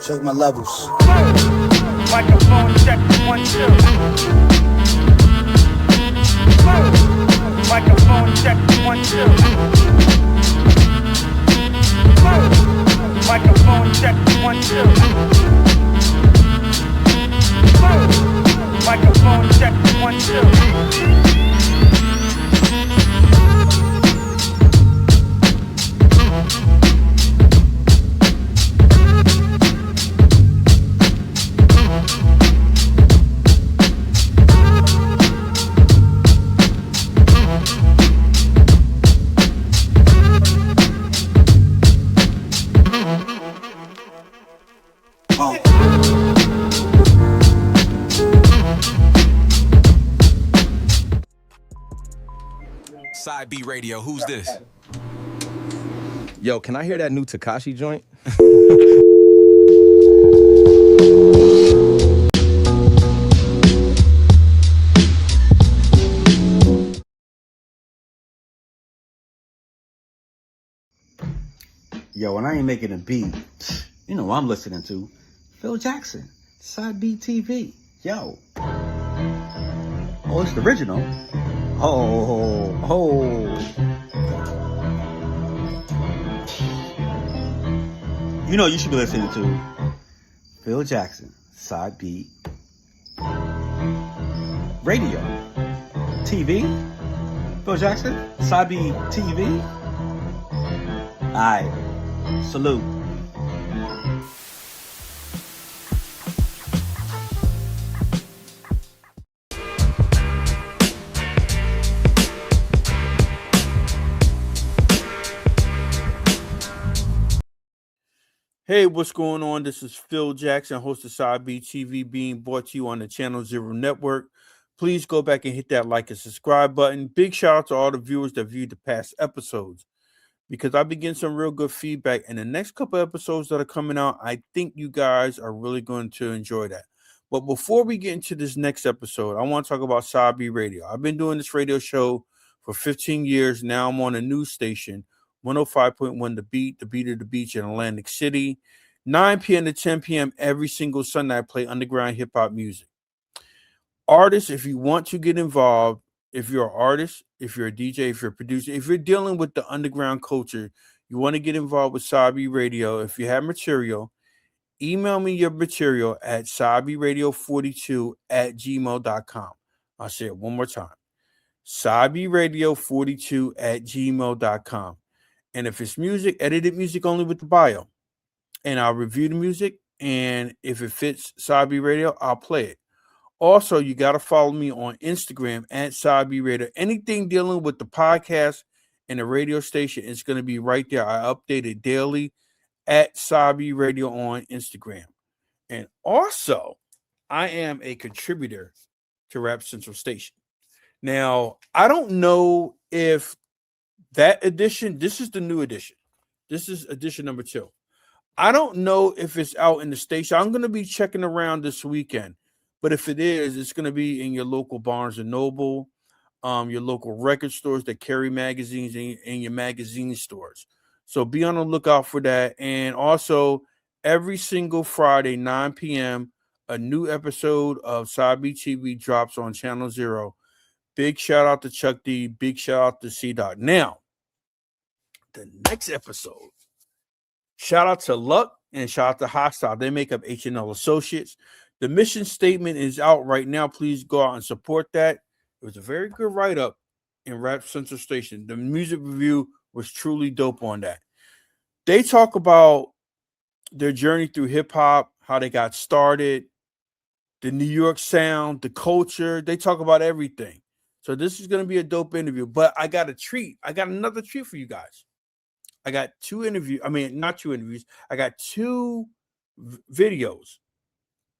Check my levels. Microphone check 1 2. Microphone check 1 2. Microphone check 1 2. Microphone check 1 2. Side B Radio, who's this? Yo, can I hear that new Tekashi joint? Yo, when I ain't making a beat, you know what I'm listening to? Phil Jackson, Side B TV. Yo. Oh, it's the original. You know you should be listening to Phil Jackson, Side B Radio. TV? Phil Jackson, Side B TV? Alright. Salute. Hey, what's going on? This is Phil Jackson, host of Side B TV, being brought to you on the Channel Zero Network. Please go back and hit that like and subscribe button. Big shout out to all the viewers that viewed the past episodes, because I've been getting some real good feedback. And the next couple episodes that are coming out, I think you guys are really going to enjoy that. But before we get into this next episode, I want to talk about Side B Radio. I've been doing this radio show for 15 years. Now I'm on a news station, 105.1 The Beat of the Beach in Atlantic City. 9 p.m. to 10 p.m. every single Sunday, I play underground hip-hop music. Artists, if you want to get involved, if you're an artist, if you're a DJ, if you're a producer, if you're dealing with the underground culture, you want to get involved with Side B Radio, if you have material, email me your material at sideradio42@gmail.com. I'll say it one more time. sideradio42@gmail.com. And if it's music, edited music only with the bio. And I'll review the music. And if it fits Side B Radio, I'll play it. Also, you got to follow me on Instagram at Side B Radio. Anything dealing with the podcast and the radio station is going to be right there. I update it daily at Side B Radio on Instagram. And also, I am a contributor to Rap Central Station. Now, I don't know if that edition, this is the new edition. This is edition number 2. I don't know if it's out in the station. I'm going to be checking around this weekend. But if it is, it's going to be in your local Barnes & Noble, your local record stores that carry magazines, and your magazine stores. So be on the lookout for that. And also, every single Friday, 9 p.m., a new episode of Side B TV drops on Channel Zero. Big shout out to Chuck D. Big shout out to C-Dot. Now, the next episode, shout out to Luck and shout out to Hastyle. They make up H&L Associates. The mission statement is out right now. Please go out and support that. It was a very good write-up in Rap Central Station. The music review was truly dope on that. They talk about their journey through hip-hop, how they got started, the New York sound, the culture. They talk about everything. So this is going to be a dope interview. But I got a treat. I got another treat for you guys. I got 2 interviews. I mean, not 2 interviews. I got 2 videos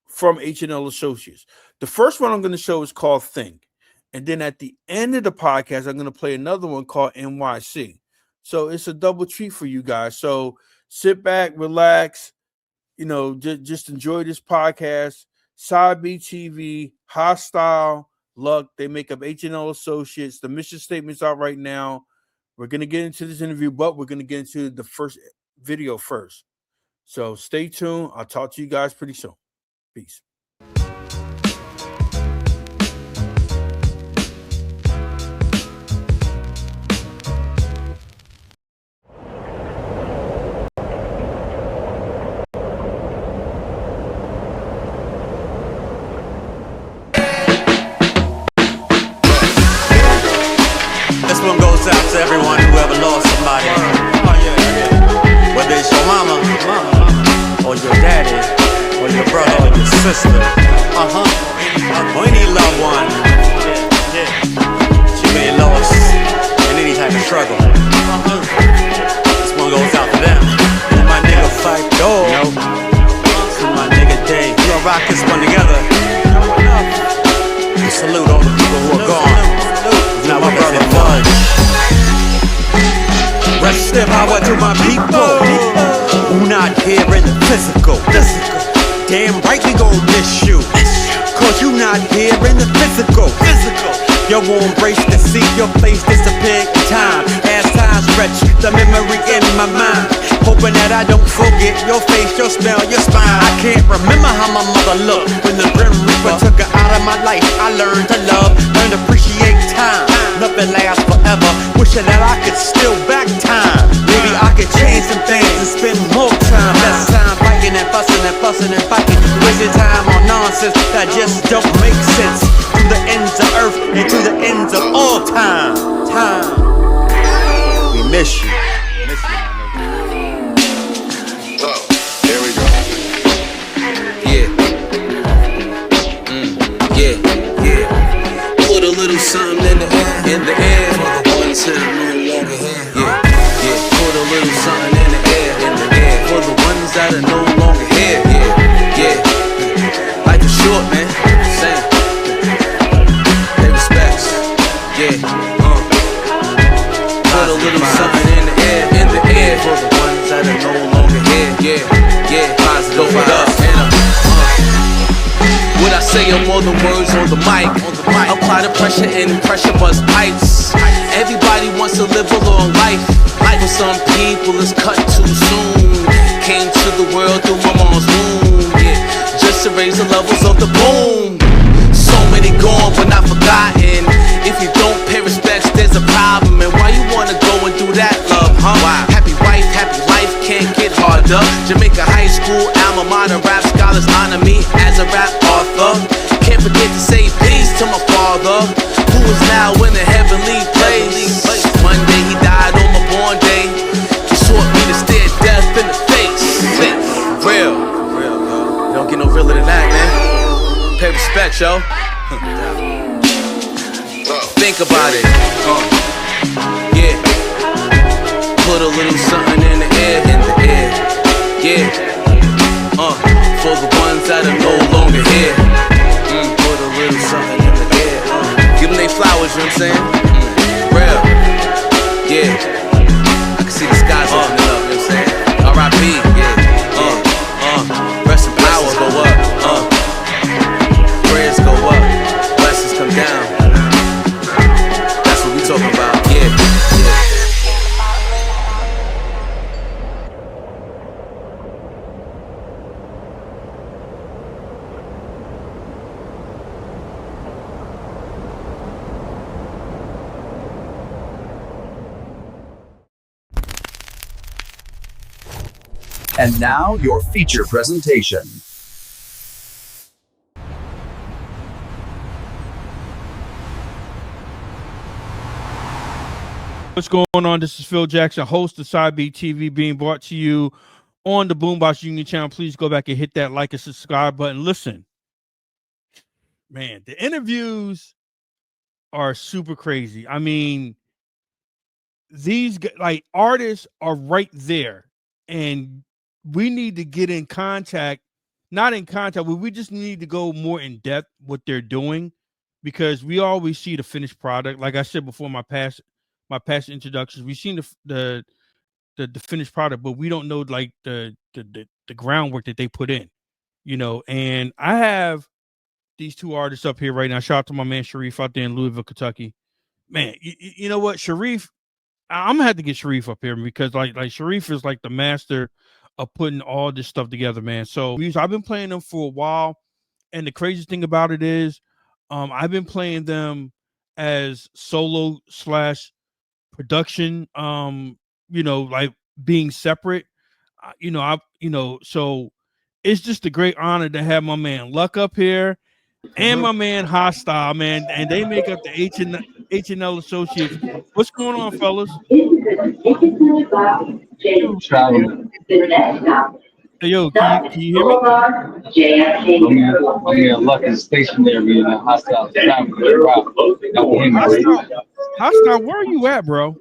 from H&L Associates. The first one I'm going to show is called Think. And then at the end of the podcast, I'm going to play another one called NYC. So it's a double treat for you guys. So sit back, relax, just enjoy this podcast. Side B TV, Hastyle, Luck, they make up H&L Associates. The mission statement's out right now. We're going to get into this interview, but we're going to get into the first video first. So stay tuned. I'll talk to you guys pretty soon. Peace. This one goes out to everyone who ever lost somebody. Whether it's your mama, or your daddy, or your brother, or your sister, or any loved one that you may have lost in any type of struggle. This one goes out to them. To my nigga Fight Dog, to my nigga Dave. We gon' rock this one together. We salute all the people who are gone. Now my brother Fudge. Rest in power to my people who not here in the physical. Damn right we gon' miss you, cause you not here in the physical. Yo won't embrace to see your face disappear in time. As time stretch, the memory in my mind, hoping that I don't forget your face, your smell, your spine. I can't remember how my mother looked when the Grim Reaper took her out of my life. I learned to love, learned to appreciate time. Nothing lasts forever, wishing that I could still back time. Maybe I could change some things and spend more time. Less time fighting and fussing and fussing and fighting, wasting time on nonsense that just don't make sense. To the ends of earth and to the ends of all time. We miss you. Here we go. Yeah. Put a little something in the air for the ones that are no longer here. Yeah. Put a little something in the air for the ones that are no longer here. Yeah. Life is short, man. Same. Pay respects. Yeah. Put a little something in the air for the ones that are no longer here. Yeah. Positive vibes. What I say are more than words on the mic. Apply the pressure and pressure bust pipes. Everybody wants to live a long life. For some people it's cut too soon. Came to the world through my mom's womb. Yeah, just to raise the levels of the boom. So many gone but not forgotten. If you don't pay respects, there's a problem. And why you wanna go and do that, love, huh? Why? Happy wife, happy life can't get harder. Jamaica High School, alma mater, rap scholars honor me as a rap author. Can't forget to say peace to my father, who is now in a heavenly place. Monday he died on my born day. He taught me to stare death in the face. Real, yo. Don't get no realer than that, man. Pay respect, yo. Think about it. Yeah. Put a little something in the air. Yeah. For the ones that are no longer here. Put a little something in the air. Give them they flowers, you know what I'm saying? Real. Yeah. I can see the skies opening up, you know what I'm saying? R.I.P. Yeah. Rest in power, go up. Prayers go up. Blessings come down. That's what we talking about. Yeah. And now, your feature presentation. What's going on? This is Phil Jackson, host of Side B TV, being brought to you on the Boombox Union channel. Please go back and hit that like and subscribe button. Listen, man, the interviews are super crazy. I mean, these like artists are right there, and we need to get in contact, not in contact, but we just need to go more in depth what they're doing, because we always see the finished product. Like I said before, my past introductions, we've seen the finished product, but we don't know like the groundwork that they put in, you know. And I have these two artists up here right now. Shout out to my man Sharif out there in Louisville, Kentucky. Man, you know what, Sharif, I'm gonna have to get Sharif up here, because like Sharif is like the master of putting all this stuff together, man. So music, I've been playing them for a while, and the craziest thing about it is, I've been playing them as solo slash production. Like being separate. So it's just a great honor to have my man Luck up here and my man Hastyle, man, and they make up the H&L Associates. What's going on, fellas? Traveling. Hey, yo, can you hear me? My man Luck is stationary and hostile traveling. Hastyle, where are you at, bro?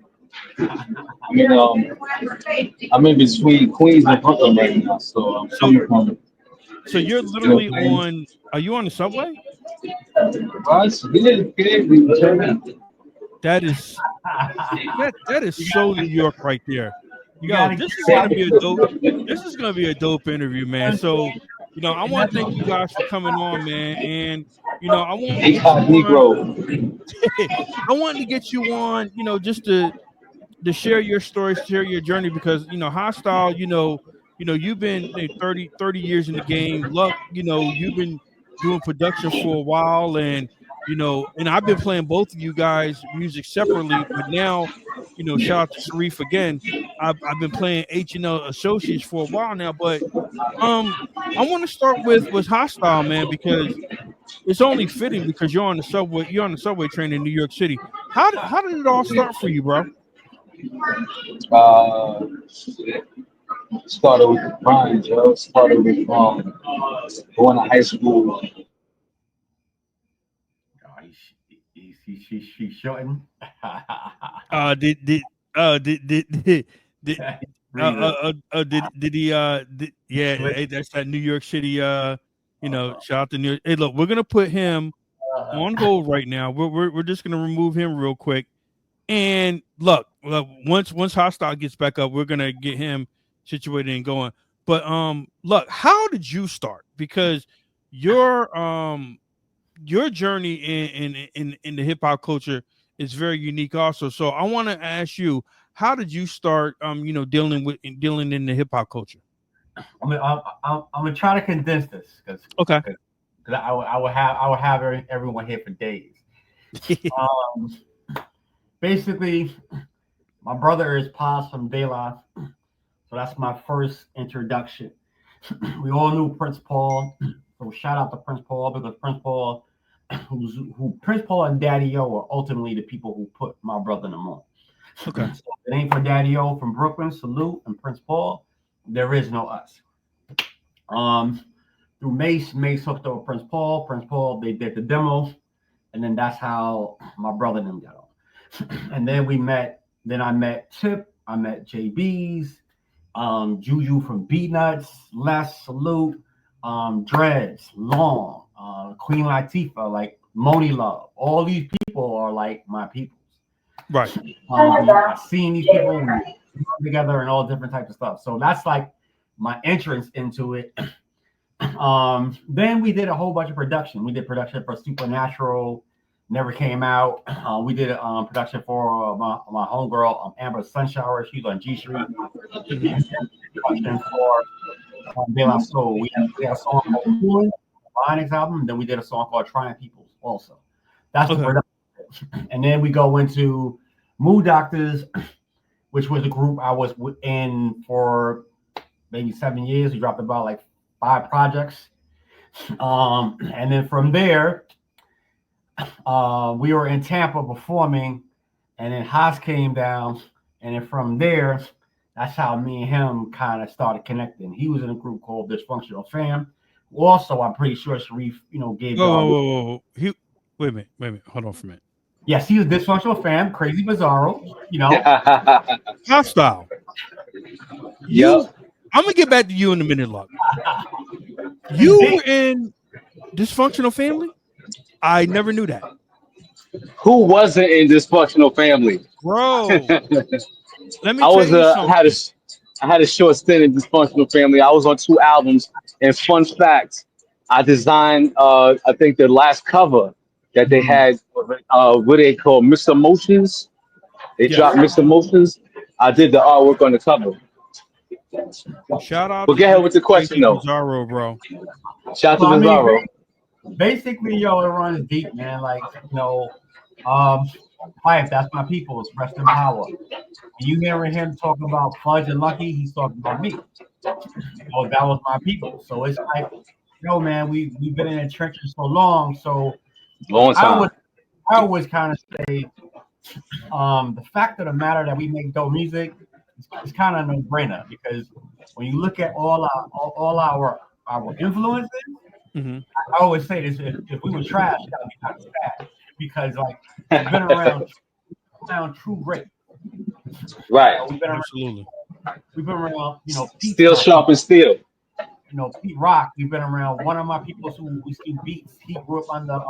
I'm in between Queens and Brooklyn right now, so I'm coming from. So you're literally on. Are you on the subway? That is so New York right there. Yo, this is gonna be a dope. This is gonna be a dope interview, man. So, I want to thank you guys for coming on, man. And I want to get you on. I wanted to get you on, just to share your story, share your journey, because Hastyle, you've been 30 years in the game. Luck, you've been doing production for a while, and and I've been playing both of you guys music separately, but now, shout out to Sharif again. I've been playing H&L Associates for a while now, but I want to start with Hastyle, man, because it's only fitting because you're on the subway train in New York City. How did it all start for you, bro? Started with the grind, Joe. Started with going to high school. She's shorting. Did he hey, that's that New York City shout out to New York. Hey, look, we're gonna put him on hold right now. We're just gonna remove him real quick. And look, once Hastyle gets back up, we're gonna get him situated and going. But look, how did you start? Because your journey in the hip hop culture is very unique also. So I want to ask you, how did you start dealing in the hip hop culture? I'm gonna try to condense this because I will have everyone here for days. Basically, my brother is Paz from De La, so that's my first introduction. We all knew Prince Paul, so shout out to Prince Paul, because Prince Paul, Prince Paul and Daddy O are ultimately the people who put my brother in them on. Okay. So if it ain't for Daddy O from Brooklyn, Salute, and Prince Paul, there is no us. Through Mace hooked up with Prince Paul, they did the demo, and then that's how my brother and them got on. And then I met Tip, I met JB's, Juju from Beatnuts, Les, Salute, Dreads, Long, Queen Latifah, like Moni Love. All these people are like my peoples. Right. I've seen these people together and all different types of stuff. So that's like my entrance into it. Then we did a whole bunch of production. We did production for Supernatural. Never came out. We did production for my homegirl, Amber Sunshower. She's on G Street. Production for De La Soul. We had a song called Cooling, Linux album. And then we did a song called Trying Peoples also. That's the production. And then we go into Mood Doctors, which was a group I was in for maybe 7 years. We dropped about like 5 projects. And then from there, we were in Tampa performing, and then Haas came down, and then from there, that's how me and him kind of started connecting. He was in a group called Dysfunctional Fam. Also, I'm pretty sure Sharif, gave. Whoa. Wait a minute. Hold on for a minute. Yes, he was Dysfunctional Fam, Crazy Bizarro. Hastyle. I'm gonna get back to you in a minute, Luck. You were in Dysfunctional Family? I never knew that. Who wasn't in Dysfunctional Family? Bro, let me tell you something. I had a short stint in Dysfunctional Family. I was on 2 albums. And fun fact, I designed, I think the last cover that they had, what they call Mr. Motions. They dropped Mr. Motions. I did the artwork on the cover. Shout out But to go ahead with the question though. Bizarro, bro. Shout out So, to I mean, Bizarro. basically, yo, it runs deep, man. Like, um, Pipe, that's my people's rest in power. When you hearing him talk about Fudge and Lucky, he's talking about me. Oh, that was my people. So it's like, yo, man, we've been in the trenches so long. So Long I time. would I always kind of say, the fact of the matter that we make dope music is kind of no brainer because when you look at all our influences, Mm-hmm. I always say this: if we were trash, that would be kind of sad because like we've been around true great. Right. Absolutely. We've been around, Pete, Steel sharp and steel. Pete Rock. We've been around one of my people who we still beats. He grew up under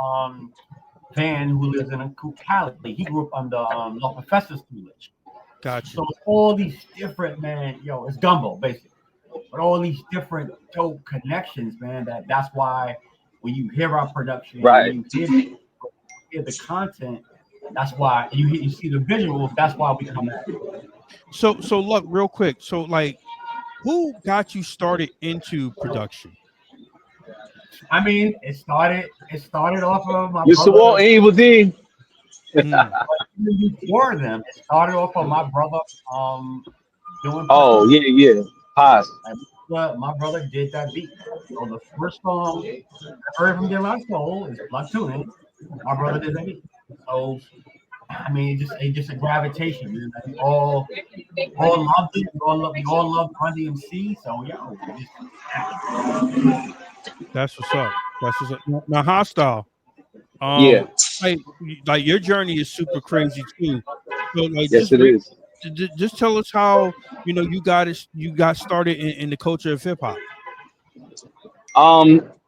Van, who lives in Cali. He grew up under La Professor's tutelage. Gotcha. So it's all these different, man, it's gumbo basically. But all these different dope connections, man. That's why when you hear our production, Right. when you hear the content, that's why you see the visuals. That's why we come at it. So look, real quick. So like, who got you started into production? I mean, it started off of my Mr. Walt brother. and Evil D. Mm. Even before them, it started off of my brother doing. Oh, yeah. Pause. My brother did that beat. So the first song I heard from De La Soul is Blood Tuning. My brother did that beat. So I mean, it's just a gravitation, man. Like, we all loved it. We all loved Run DMC. So yo, That's what's up. Now, Hostile. Yeah. Like your journey is super crazy too. So like, Yes, it is. Just tell us how you got started in the culture of hip hop.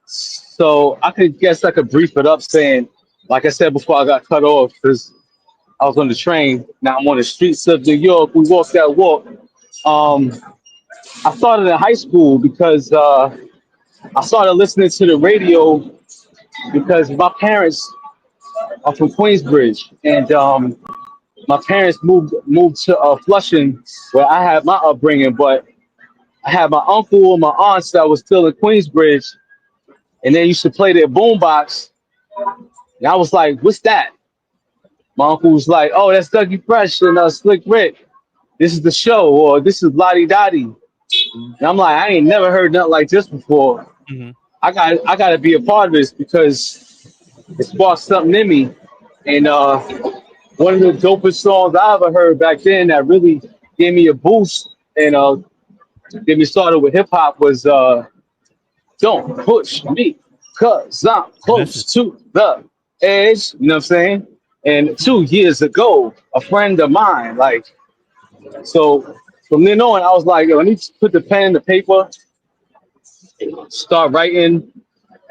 So I could brief it up saying, like I said before I got cut off, because I was on the train. Now I'm on the streets of New York. We walk that walk. I started in high school because I started listening to the radio because my parents are from Queensbridge, and my parents moved to Flushing, where I had my upbringing. But I had my uncle and my aunts that was still in Queensbridge, and they used to play their boombox. And I was like, "What's that?" My uncle was like, "Oh, that's Dougie Fresh and Slick Rick. This is the show, or this is Lottie Dottie." And I'm like, I ain't never heard nothing like this before. Mm-hmm. I got to be a part of this because it sparked something in me. And one of the dopest songs I ever heard back then that really gave me a boost and get me started with hip hop was "Don't Push Me, 'Cause I'm close to the edge." You know what I'm saying? And 2 years ago, a friend of mine, so from then on, I was like, yo, I need to put the pen and the paper, start writing.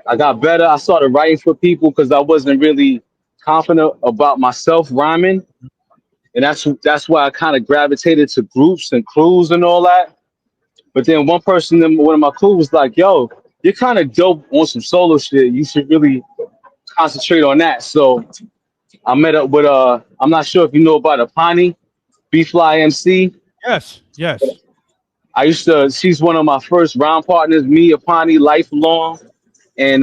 I got better. I started writing for people because I wasn't really confident about myself rhyming. And that's why I kind of gravitated to groups and crews and all that. But then one person in one of my crews was like, yo, you're kind of dope on some solo shit. You should really concentrate on that. So I met up with I'm not sure if you know about Apani, B-Fly MC. Yes. She's one of my first round partners, me, Apani, lifelong. And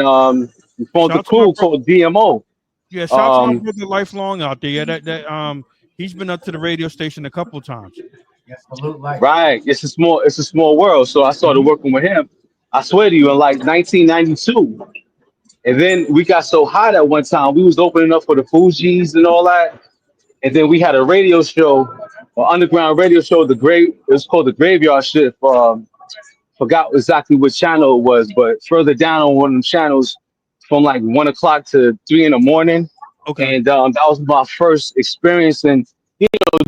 we formed a crew called DMO. Yeah, shout out to my brother Lifelong out there. Yeah, that he's been up to the radio station a couple of times. Yes, salute, like. Right. It's a small world. So I started working with him. I swear to you, in like 1992. And then we got so hot at one time, we was opening up for the Fugees and all that. And then we had a radio show, an underground radio show. It was called the Graveyard Shift. Forgot exactly what channel it was, but further down on one of the channels, from like 1 o'clock to 3 in the morning. Okay. And that was my first experience in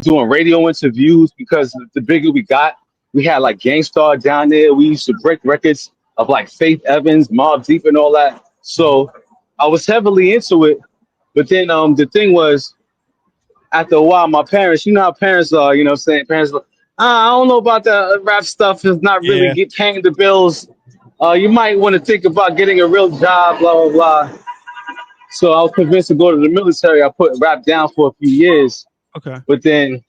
doing radio interviews because the bigger we got, we had like Gangstar down there. We used to break records of like Faith Evans, Mobb Deep, and all that. So I was heavily into it. But then the thing was, after a while, my parents, you know how parents are, you know what I'm saying? Parents are, I don't know about the rap stuff. It's not really paying the bills. You might want to think about getting a real job, blah, blah, blah. So I was convinced to go to the military. I put rap down for a few years. Okay. But then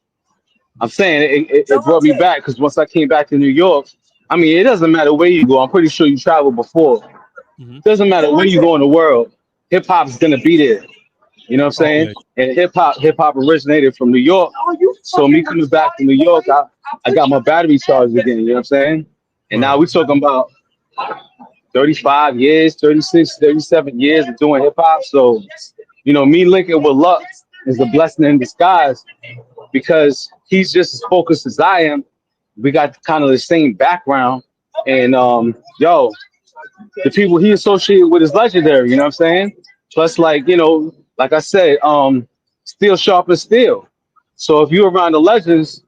I'm saying it brought me back because once I came back to New York, I mean, it doesn't matter where you go. I'm pretty sure you traveled before. Mhm. Doesn't matter where you go in the world, hip hop is gonna be there. You know what I'm Oh saying? yeah. And hip hop originated from New York. So me coming back to New York, I got my battery charged again. You know what I'm saying? And now Right. we're talking about 35 years, 36, 37 years of doing hip hop. So, me linking with Luck is a blessing in disguise because he's just as focused as I am. We got kind of the same background. And the people he associated with is legendary, you know what I'm saying? Plus, like I said, steel sharpens steel. So if you're around the legends,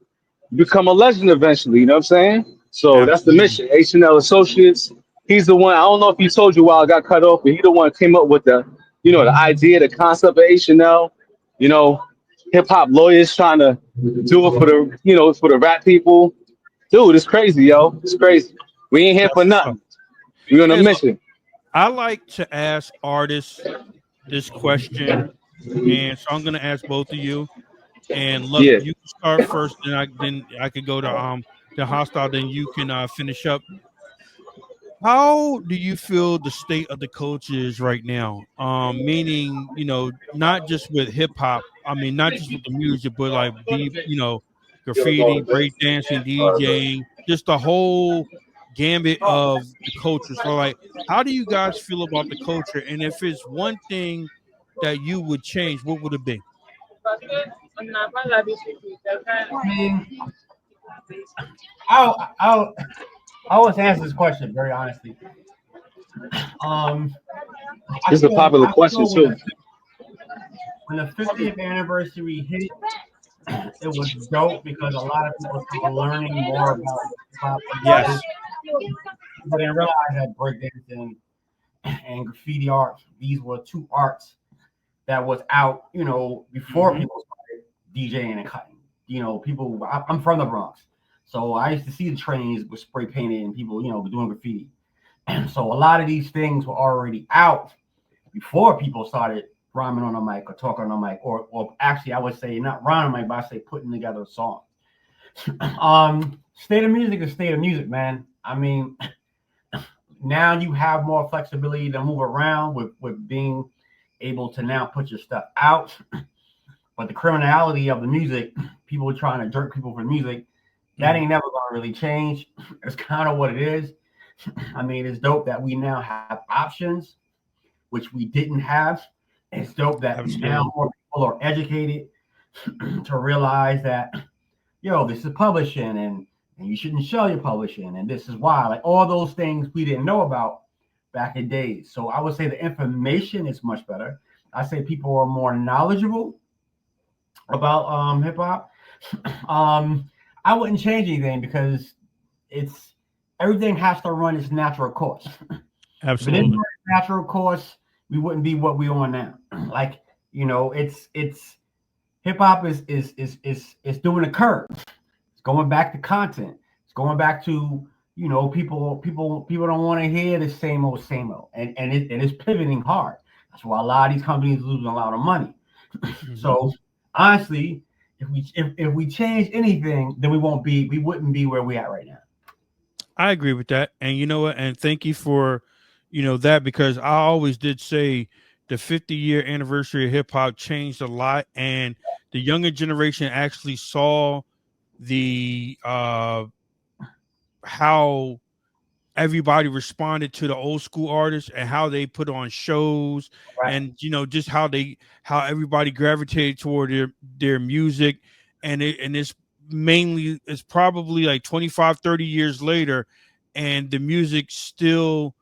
you become a legend eventually, you know what I'm saying? So that's the Absolutely. mission. H&L Associates, he's the one, I don't know if he told you while I got cut off, but he the one who came up with the idea, the concept of H&L, you know, hip hop lawyers trying to do it for the rap people. Dude, it's crazy, yo. It's crazy. We ain't here That's for what's up. nothing. We on a Hey, look, mission. I like to ask artists this question, and so I'm going to ask both of you. And look, Yeah. you can start first, then I could go to Hostile, then you can finish up. How do you feel the state of the culture is right now? Meaning, not just with hip hop. I mean, not just with the music, but like graffiti, breakdancing, DJing, just the whole gambit of the culture. So, like, how do you guys feel about the culture? And if it's one thing that you would change, what would it be? I mean, I'll I always answer this question very honestly. Um, This is a popular I question feel too. when the 50th anniversary hit, it was dope because a lot of people started learning more about hip hop and Yes. music. People didn't realize that breakdancing and graffiti art, these were two arts that was out, before Hmm. people started DJing and cutting. I'm from the Bronx. So I used to see the trains with spray painted and people, doing graffiti. So a lot of these things were already out before people started rhyming on a mic or talking on a mic, or actually I would say not rhyming on a mic, but I say putting together a song. State of music is state of music, man. I mean, now you have more flexibility to move around with being able to now put your stuff out. But the criminality of the music, people trying to jerk people for music, that Hmm. ain't never gonna really change. It's kind of what it is. I mean, it's dope that we now have options, which we didn't have. It's dope that now Absolutely. more people are educated to realize that, this is publishing and you shouldn't sell your publishing. And this is why, like all those things we didn't know about back in days. So I would say the information is much better. I say people are more knowledgeable about hip hop. I wouldn't change anything because it's everything has to run its natural course. If it didn't Absolutely. run its natural course, we wouldn't be what we are now. Like, it's hip hop is doing a curve. It's going back to content. It's going back to people don't want to hear the same old, and it's pivoting hard. That's why a lot of these companies losing a lot of money. Hmm. So honestly, if we change anything, then we wouldn't be where we at right now. I agree with that. And you know what? And thank you for, that because I always did say the 50-year anniversary of hip hop changed a lot. And the younger generation actually saw the how everybody responded to the old school artists and how they put on shows Right. and just how everybody gravitated toward their music and it's probably like 25, 30 years later and the music still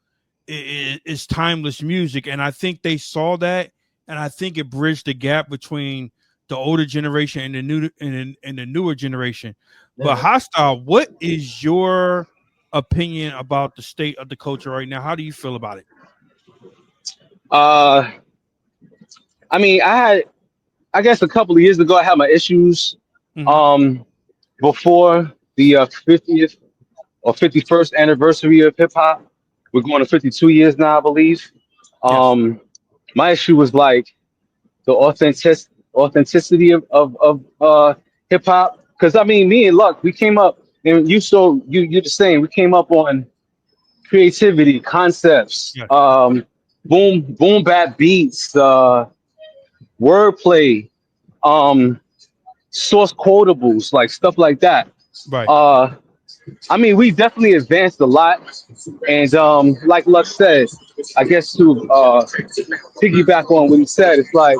is timeless music, and I think they saw that, and I think it bridged the gap between the older generation and the newer generation. But Yeah. Hostile, what is your opinion about the state of the culture right now? How do you feel about it? Uh, I mean, I guess a couple of years ago, I had my issues. Hmm. Um, before the 50th or 51st anniversary of hip hop, we're going to 52 years now, I believe. Yes. Um, my issue was like the authenticity of hip hop. because I mean, me and Luck, we came up, and you're the same. We came up on creativity, concepts, Yeah. boom bap beats, wordplay, um, source quotables, like stuff like that. Right. Uh, I mean, we definitely advanced a lot, and like Luck said, I guess to piggyback on what he said, it's like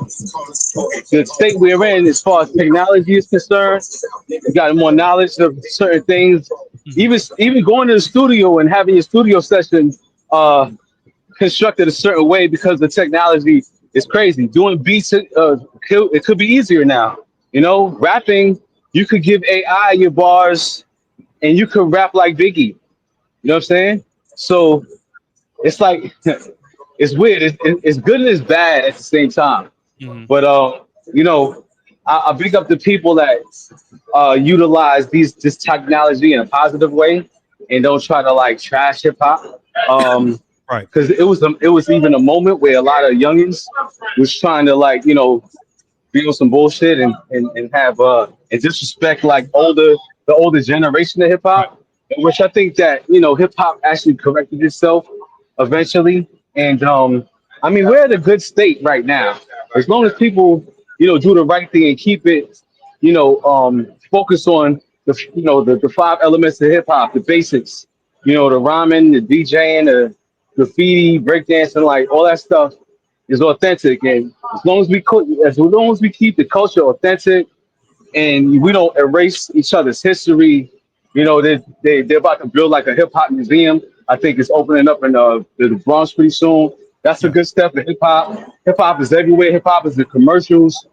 the state we're in as far as technology is concerned. We got more knowledge of certain things. Mhm. Even going to the studio and having your studio session constructed a certain way because the technology is crazy. Doing beats, it could be easier now. You know, rapping, you could give AI your bars and you could rap like Biggie. You know what I'm saying? So it's like it's weird. It's good and it's bad at the same time. Mhm. But you know, I big up the people that utilize this technology in a positive way and don't try to like trash hip hop. Right. Because it was even a moment where a lot of youngins was trying to like be on some bullshit and have and disrespect like the older generation of hip Right. hop, which I think that hip hop actually corrected itself eventually. And I mean we're at a good state right now as long as people do the right thing and keep it focus on the five elements of hip hop, the basics, the rhyming, the DJing, the graffiti, breakdancing, like all that stuff is authentic. And as long as we keep the culture authentic and we don't erase each other's history, they're about to build like a hip hop museum. I think it's opening up in the Bronx pretty soon. That's a Yeah. good step for hip hop. Hip hop is everywhere. Hip hop is in commercials.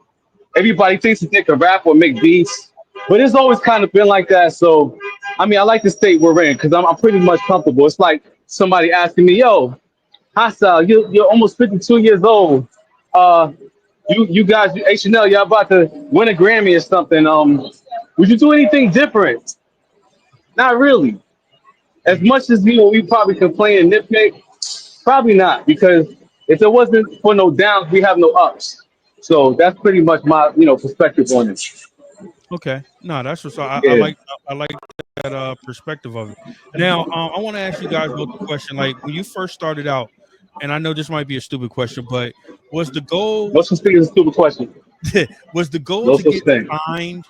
Everybody thinks that they can rap or make beats, but it's always kind of been like that. So, I mean, I like the state we're in because I'm pretty much comfortable. It's like somebody asking me, "Yo, Hastyle, you're almost 52 years old. Uh, you guys, H&L, y'all about to win a Grammy or something. Would you do anything different? Not really. As Mhm. much as we probably complain and nitpick, probably not, because if it wasn't for no downs, we have no ups. So that's pretty much my perspective on it. Okay. No, that's what's Yeah. I like that perspective of it. Now, I want to ask you guys both a question. Like when you first started out, and I know this might be a stupid question, but was the goal No such thing as a stupid question. was the goal No to such get thing. signed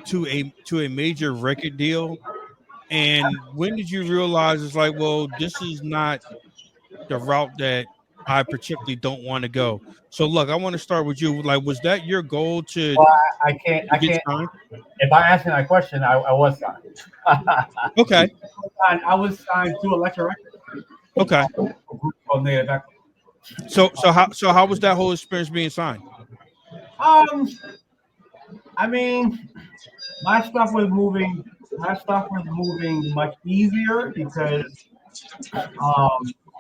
to a major record deal? And when did you realize it's like, well, this is not the route that I particularly don't want to go? So, look, I want to start with you. Like, was that your goal to Well, I can't. I get can't. signed? If I answer that question, I was signed. Okay, I was signed to Electra Records, okay. a group called Native Echo. So how was that whole experience being signed? Um, I mean, my stuff was moving. My stuff was moving much easier because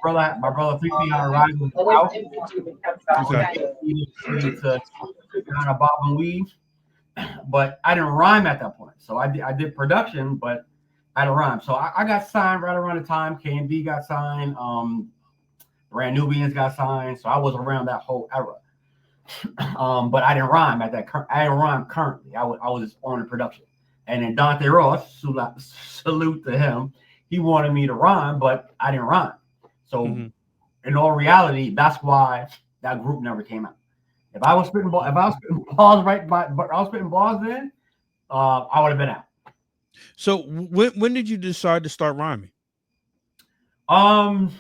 my brother 3 Feet High Rise was out, so Okay. he needed me to kind of bob and weave. But I didn't rhyme at that point, so I did production, but I didn't rhyme. So I got signed right around the time K&B got signed. Brand Nubians got signed, so I was around that whole era. But I didn't rhyme at that. I didn't rhyme currently. I was just on the production. And then Dante Ross, salute to him. He wanted me to rhyme, but I didn't rhyme. So Mhm. in all reality, that's why that group never came out. If I was spitting balls right by, but I was spitting balls then, I would have been out. So when did you decide to start rhyming? Um,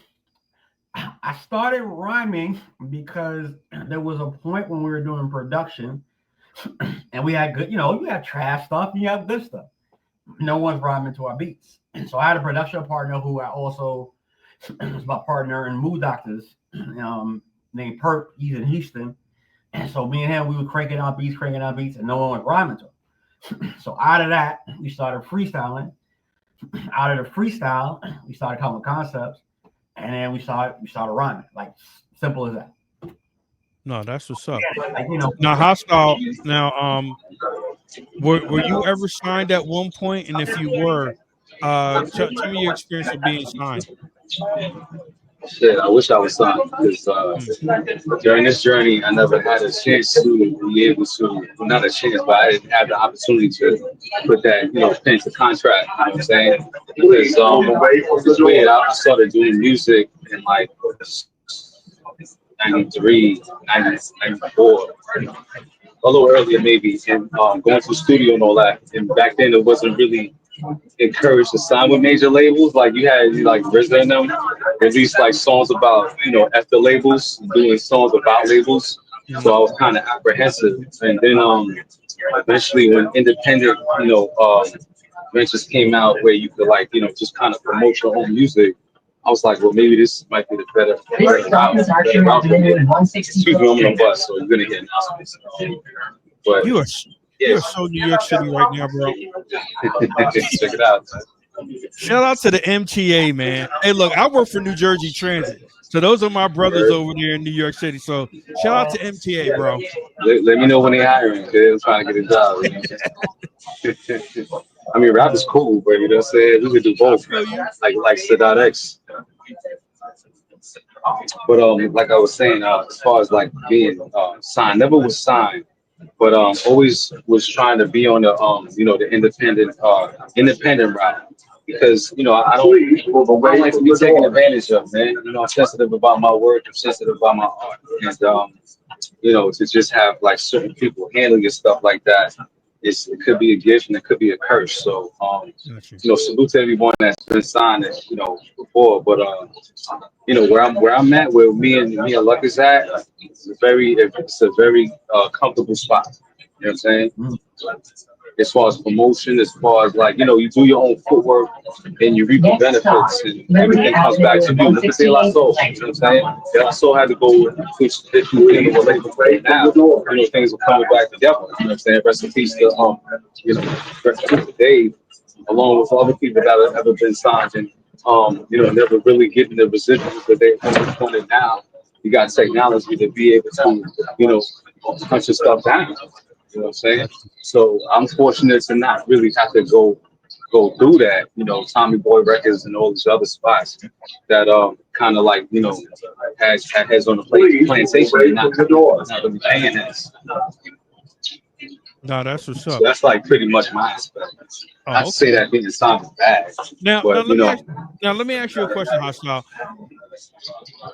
I started rhyming because there was a point when we were doing production and we had good, you have trash stuff and you have good stuff. No one's rhyming to our beats. So I had a production partner who I also was my partner in Mood Doctors, named Perp. He's in Houston. And so me and him, we were cranking out beats, and no one was rhyming to him. So out of that, we started freestyling. Out of the freestyle, we started coming with concepts, and then we started rhyming. Like simple as that. No, that's what's up. Like Now, hostile. Now, were you ever signed at one point? And if you were, tell me your experience of being signed. Shit, I wish I was signed because during this journey, I never had a chance to be able to, well, not a chance, but I didn't have the opportunity to put that, pen to contract. You know what I'm saying? Because it's weird. I started doing music in like 93, 90, 94, a little earlier maybe, and going to the studio and all that. And back then, it wasn't really encouraged to sign with major labels. Like you had like RZA and them release like songs about after labels, doing songs about labels. So I was kind of apprehensive. And then eventually when independent ventures came out where you could like just kind of promote your own music, I was like, well, maybe this might be the better route. Excuse me, I'm on a bus, so you're gonna hear announcements. But You are you're so New York City right now, bro. check it out. Shout out to the MTA, man. Hey, look, I work for New Jersey Transit, so those are my brothers over there in New York City. So shout out to MTA, bro. Let me know when they're hiring, because I'm trying to get a job. I mean, rap is cool, but you know what I'm saying? We could do both, like Sadat X. But like I was saying, as far as like being signed, never was signed, but always was trying to be on the the independent route because I don't like to be taken advantage of, man. I'm sensitive about my work. I'm sensitive about my art, and to just have like certain people handle your stuff like that. It could be a gift and it could be a curse. So, salute to everyone that's been signed, before. But where I'm at, where me and Luck is at, it's a very comfortable spot. You know what I'm saying? As far as promotion, as far as like you do your own footwork and you reap the benefits, and everything comes back to you. Look at De La Soul. You know what I'm saying? De La Soul had to go switch different things with label right now. Things are coming back together. You know what I'm saying? Rest in peace to rest in peace to Dave, along with other people that have ever been signed and never really getting the residuals that they wanted now. You got technology to be able to, punch your stuff down. You know what I'm saying? So I'm fortunate to not really have to go through that. Tommy Boy Records and all these other spots that kind of like had heads on the plantation and not really paying this. No, that's what's So up. that's like pretty much my aspect. Not to say that being signed is bad. Now, but, let me ask you a question, Hastyle.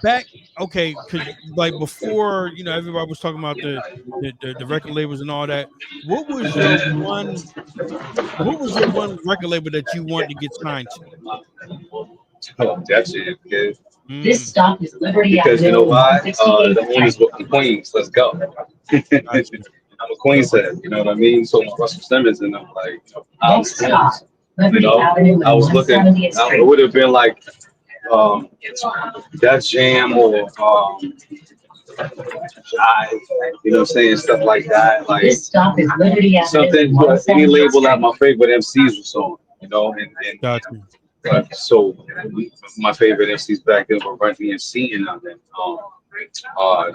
Because like before, everybody was talking about the record labels and all that. What was your one record label that you wanted to get signed to? That's it, kid. This stop is Liberty Because you know why? The 168. owners were the Queens. Let's go. I'm a Queens head, you know what I mean? So Russell Simmons and I'm like, I was looking. It would have been like Def Jam or Jive, you know what I'm saying? Stuff like that. Like This stop is Liberty something any label that my favorite MCs was on, Gotcha. So my favorite MCs back then were Run DMC and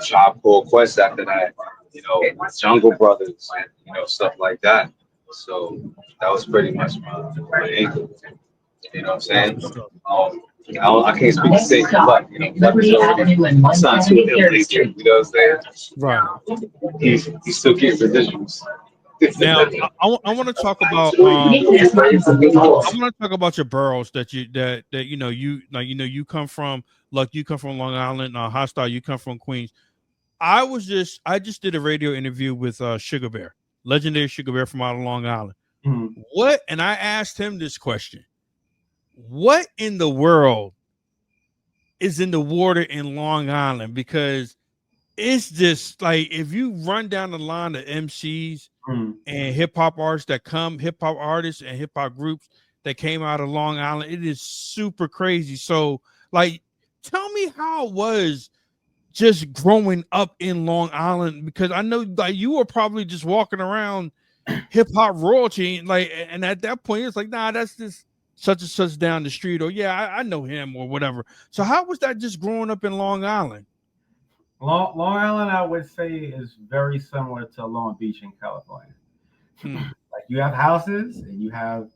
Tribe Called Quest after that, Jungle Brothers, and, stuff like that. So that was pretty much my angle. You know what I'm saying? I can't speak to say Luck, Liberty Avenue and signed to an 173rd Street. you know what I'm saying? Right. He's still getting residuals. Now, I want to talk about I want to talk about your boroughs that you come from. Luck, you come from Long Island. Hastyle, you come from Queens. I just did a radio interview with Sugar Bear, legendary Sugar Bear from out of Long Island. What? And I asked him this question: what in the world is in the water in Long Island? Because it's just like if you run down the line of MCs and hip hop artists and hip hop groups that came out of Long Island, it is super crazy. So, like, tell me how it was just growing up in Long Island, because I know like you were probably just walking around hip hop royalty, and at that point it's like, nah, that's just such and such down the street, or yeah, I know him or whatever. So how was that just growing up in Long Island? Long Island, I would say, is very similar to Long Beach in California. Like you have houses and you have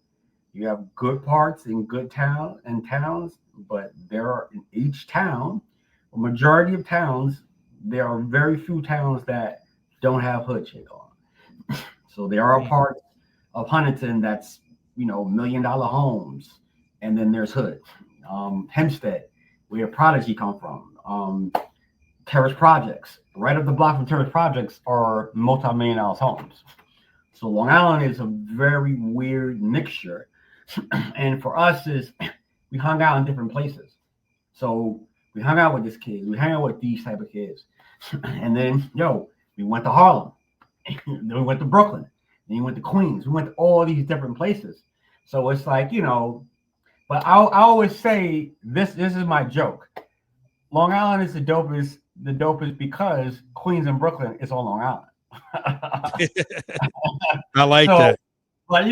You have good parts in good towns, but there are in each town, a majority of towns, there are very few towns that don't have hood shit on. So there are parts of Huntington that's $1 million homes, and then there's hood. Hempstead, where Prodigy come from. Terrace Projects, right up the block from Terrace Projects are multi-million dollar homes. So Long Island is a very weird mixture. And for us is we hung out in different places. So we hung out with these kids. We hung out with these type of kids. And then, we went to Harlem. Then we went to Brooklyn. Then we went to Queens. We went to all these different places. So it's like, but I always say this is my joke. Long Island is the dopest because Queens and Brooklyn is on Long Island. I like that. But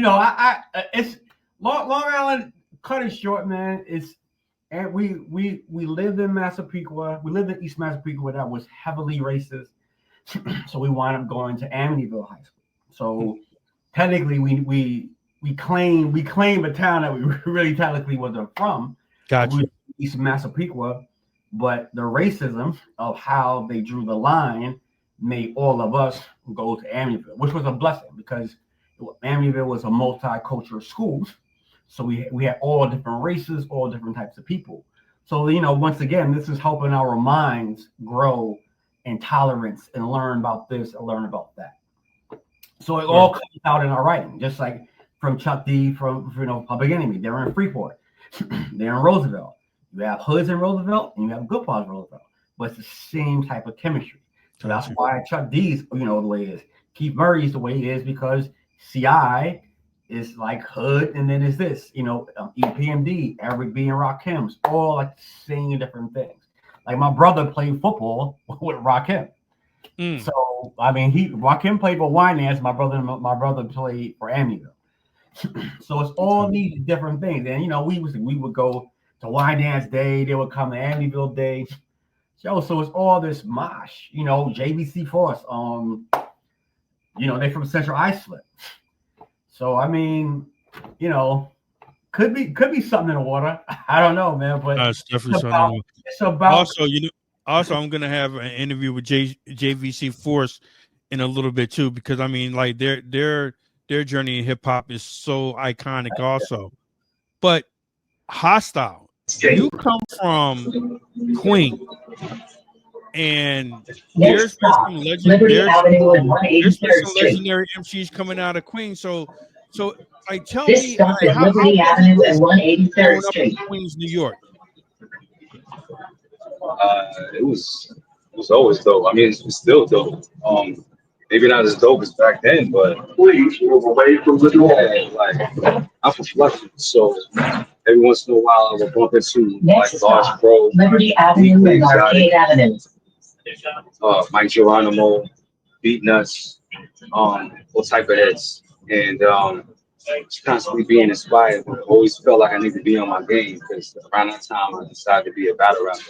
it's Long Island. Cut it short, man. And we lived in Massapequa. We lived in East Massapequa that was heavily racist. So we wound up going to Amityville High School. So technically, we claim a town that we really technically wasn't from. Gotcha. East Massapequa, but the racism of how they drew the line made all of us go to Amityville, which was a blessing because Amityville was a multicultural school. So we had all different races, all different types of people. So, once again, this is helping our minds grow in tolerance and learn about this and learn about that. So it all comes out in our writing, just like from Chuck D, from Public Enemy. They're in Freeport. They're in Roosevelt. You have hoods in Roosevelt and you have good parts in Roosevelt. But it's the same type of chemistry. So that's why Chuck D's, the way it is. Keith Murray's the way it is because CI is like hood, and then is this, EPMD, Eric B. and Rakim's, all like the same different things. Like my brother played football with Rakim. So Rakim played for Winans. My brother played for Amityville. So it's all these different things, and we would go to Winans Day. They would come to Amityville Day. So it's all this mosh. JVC Force. They from Central Islip. So could be something in the water. I don't know, man. But it's definitely something. It's about also I'm gonna have an interview with JVC Force in a little bit too, because their journey in hip hop is so iconic also. But Hastyle, you come from Queens. And there's been some legendary MCs coming out of Queens. So tell This me, stop is Liberty Avenue and 183rd Street. Queens, New York. It was always dope. It's still dope. Maybe not as dope as back then, but please move away from the door. I'm from Flushing, so every once in a while I will bump into Large Bro, Liberty Avenue and Arcade Avenue. Mike Geronimo, Beat Nuts, all type of heads, and just constantly being inspired. But I always felt like I need to be on my game because around that time I decided to be a battle rapper.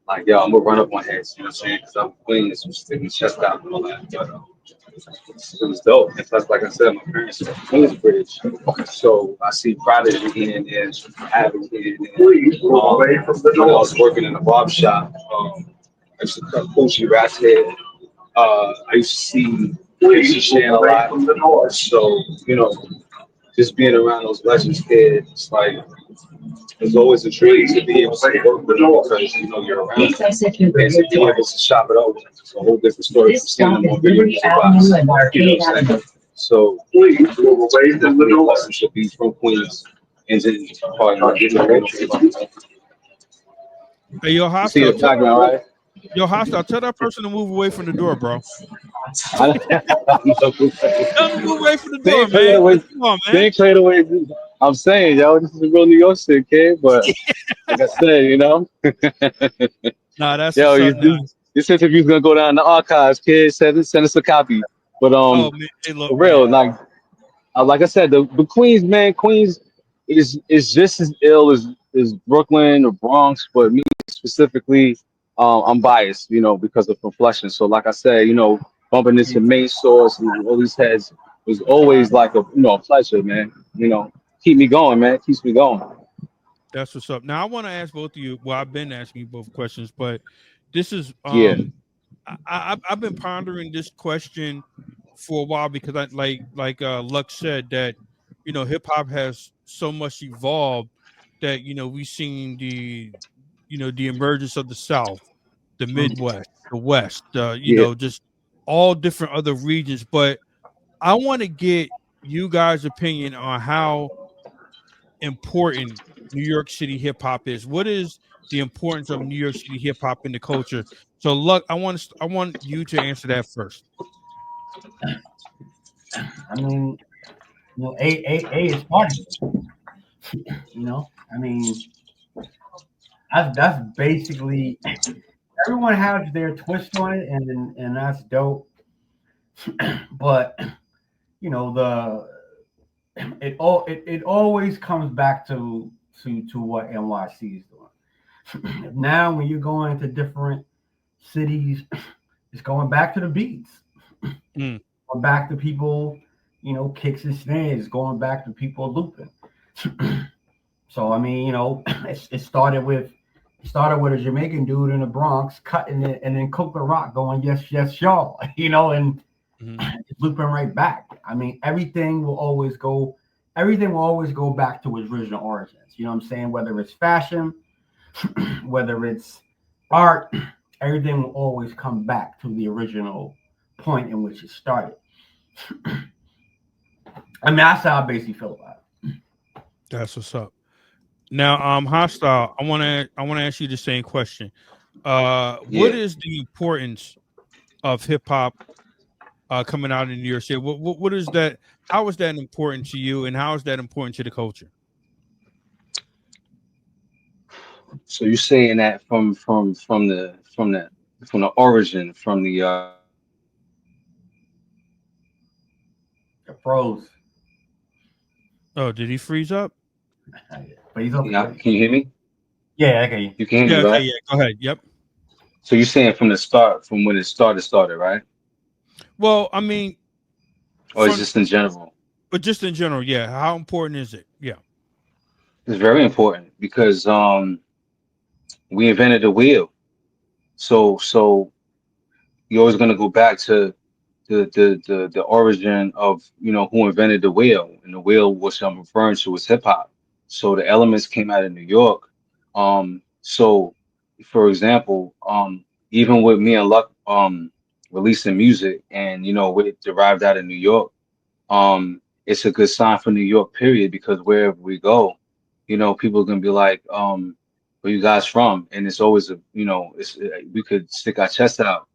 I'm gonna run up on heads, you know what I'm saying? Because I'm clean, some sticking chest out and all that. But it was dope. And plus, like I said, my parents are from Queensbridge, so I see Prodigy here and there, Abbott here and there. When I was working in a barber shop, I used to cut Poochie Rat's head. I used to see H&L a lot. So, just being around those legends, it's like there's always a treat to be able to work with them because you're around them. And to be able to shop it out, it's a whole different story. This stop is Liberty Avenue and Arcade Avenue. So please move away from the door. Should be from Queens and then part of the Hey, yo, Hastyle. See the background, right? Yo, Hastyle, tell that person to move away from the door, bro. Tell them move away from the door, man. Come on, man. They ain't played away. I'm saying, yo, this is a real New York shit, kid. But like I said, Nah, that's this interview's gonna go down in the archives, kid. Send us a copy. But man, hey, look, for real, like I said, the Queens, man, Queens is just as ill as Brooklyn or Bronx, but me specifically, I'm biased, because of Flushing. So like I said, bumping into main source and all these heads was always like a pleasure, man. keep me going, man. It keeps me going. That's what's up. Now I want to ask both of you. Well, I've been asking you both questions, but this is Yeah. I've been pondering this question for a while because I like Luck said that hip hop has so much evolved that we've seen the emergence of the South, the Midwest, the West, Yeah. just all different other regions. But I want to get you guys' opinion on how important New York City hip hop is. What is the importance of New York City hip hop in the culture? So, Luck, I want you to answer that first. I mean, A is part of it. I mean, that's basically everyone has their twist on it, and that's dope. But the it always comes back to what NYC is doing. Now, when you're going to different cities, it's going back to the beats, Mm. going back to people, kicks and snares, going back to people looping. So I mean, it started with a Jamaican dude in the Bronx cutting it, and then Cook the Rock going yes yes y'all, and it's looping right back. I mean, everything will always go back to its original origins. You know what I'm saying? Whether it's fashion, whether it's art, everything will always come back to the original point in which it started. I mean, that's how I basically feel about it. That's what's up. Now, Hostile, I want to ask you the same question. What is the importance of hip hop coming out in New York City? What is that? How is that important to you, and how is that important to the culture? So you're saying that from the origin, from the The pros. Oh, did he freeze up? But he's okay. can you hear me? Yeah, okay. You can hear Yeah, me, okay, right? yeah. Go ahead. Yep. So you're saying from the start, from when it started, right? Well, I mean, Or is just in general? but just in general, yeah. How important is it? Yeah. It's very important because we invented the wheel. So you're always gonna go back to the origin of who invented the wheel, and the wheel, which I'm referring to, is hip hop. So the elements came out of New York. So for example, even with me and Luck releasing music, and we derived out of New York, it's a good sign for New York, period, because wherever we go, people are gonna be like, where you guys from? And it's always we could stick our chest out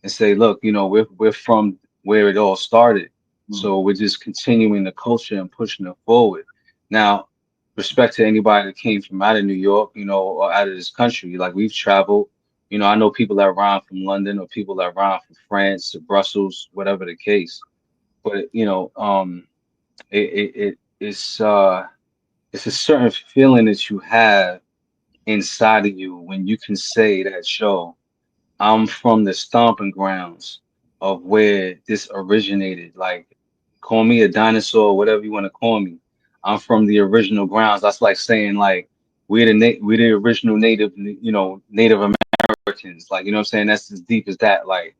and say, look, we're from where it all started. So we're just continuing the culture and pushing it forward. Now, respect to anybody that came from out of New York, or out of this country. Like, we've traveled. I know people that rhyme from London, or people that rhyme from France to Brussels, whatever the case. But it's a certain feeling that you have inside of you when you can say that, show, I'm from the stomping grounds of where this originated. Like, call me a dinosaur, whatever you want to call me. I'm from the original grounds. That's like saying, like, we're the original Native Americans. Like, what I'm saying? That's as deep as that. Like,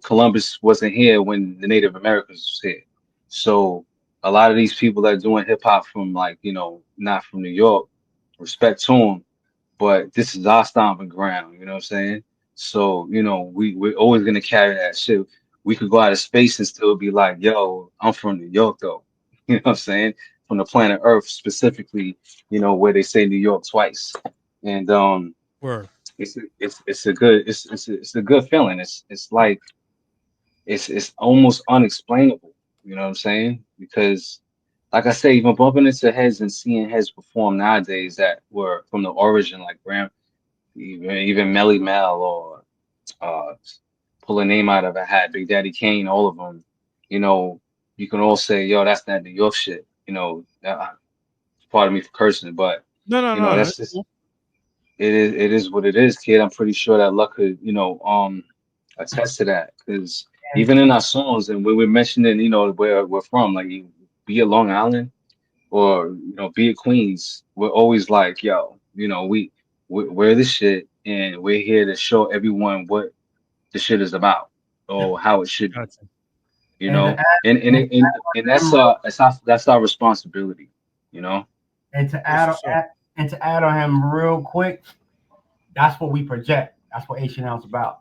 Columbus wasn't here when the Native Americans was here. So a lot of these people that are doing hip hop from, like, not from New York, respect to them, but this is our stomping ground, you know what I'm saying? So, we're always gonna carry that shit. We could go out of space and still be like, yo, I'm from New York though. You know what I'm saying? From the planet Earth specifically, where they say New York twice. And Word. it's a good it's a good feeling. It's like it's almost unexplainable, you know what I'm saying? Because, like I say, even bumping into heads and seeing heads perform nowadays that were from the origin, like Graham, even Melly Mel, or pull a name out of a hat, Big Daddy Kane, all of them, you can all say, yo, that's not New York shit. Pardon me for cursing, but No, no, no. that's just it is what it is, kid. I'm pretty sure that Luck could, attest to that, because even in our songs, and when we're mentioning, where we're from, like, be it Long Island or be it Queens, we're always like, yo, we're the shit, and we're here to show everyone what the shit is about or how it should be. Gotcha. You And to know, add, and and to it- and add him, that's our responsibility. You know. and to That's add, what's up. and to add on him real quick, that's what we project. That's what H&L is about.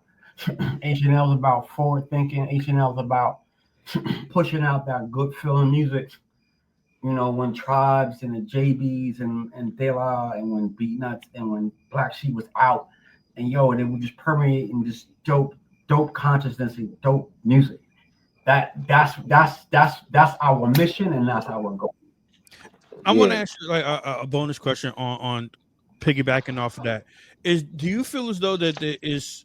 H&L is about forward thinking. H&L is about pushing out that good feeling music. When Tribes and the JBs and De La and when Beatnuts and when Black Sheep was out, and and it would just permeate in just dope consciousness and dope music. That's our mission and that's our goal. I want to Yeah. ask you like a bonus question on piggybacking off of that. Do you feel as though that there is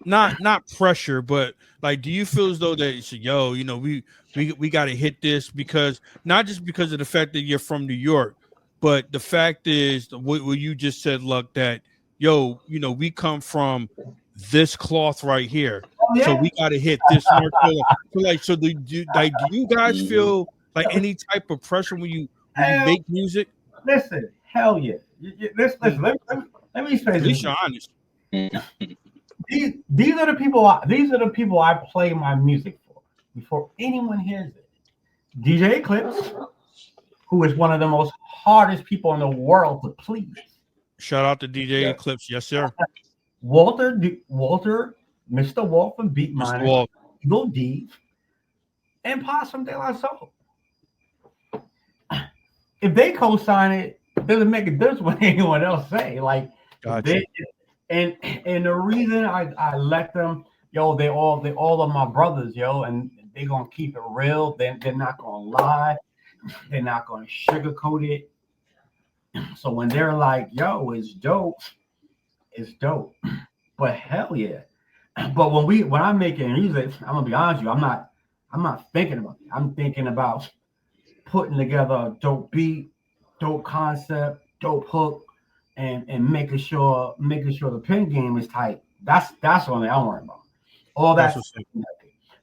not pressure, but like, do you feel as though that it's, yo, we got to hit this, because not just because of the fact that you're from New York, but the fact is what you just said, Luck, that yo, we come from this cloth right here, Oh so yeah. we got to hit this mark. So do you guys Mhm. feel like any type of pressure when you Hell, make music? listen, hell yeah. Listen. Let me say At least this. you're honest. These are the people. These are the people I play my music for. Before anyone hears it, DJ Eclipse, who is one of the most hardest people in the world to please. Shout out to DJ Yeah. Eclipse, yes sir, Walter, Mr. Walt from Beat Mr. Miner, Walt. Eagle D, and Possum De La Soul. If they co-sign it, it doesn't make a difference what anyone else say. Like Gotcha. they and the reason I let them, they all are my brothers, and they're gonna keep it real. They're not gonna lie. They're not gonna sugarcoat it. So when they're like, yo, it's dope, it's dope. But hell yeah. But when I'm making music, I'm gonna be honest with you, I'm not thinking about it. I'm thinking about putting together a dope beat, dope concept, dope hook, and making sure the pen game is tight. That's only I'm worried about. All That's that. what's up.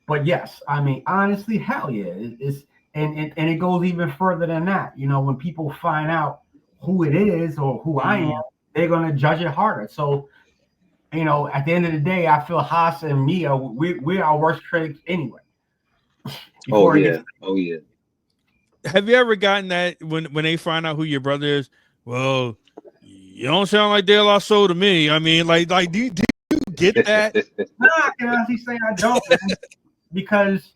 But yes, I mean honestly, hell yeah, it's and it goes even further than that. When people find out who it is or who I am, they're gonna judge it harder. So at the end of the day, I feel Haas and Mia, we're our worst critics anyway. Oh Before it gets yeah. Oh yeah. Have you ever gotten that when they find out who your brother is? Well, you don't sound like De La Soul to me. I mean, like do you get that? nah, I can honestly say I don't, man, because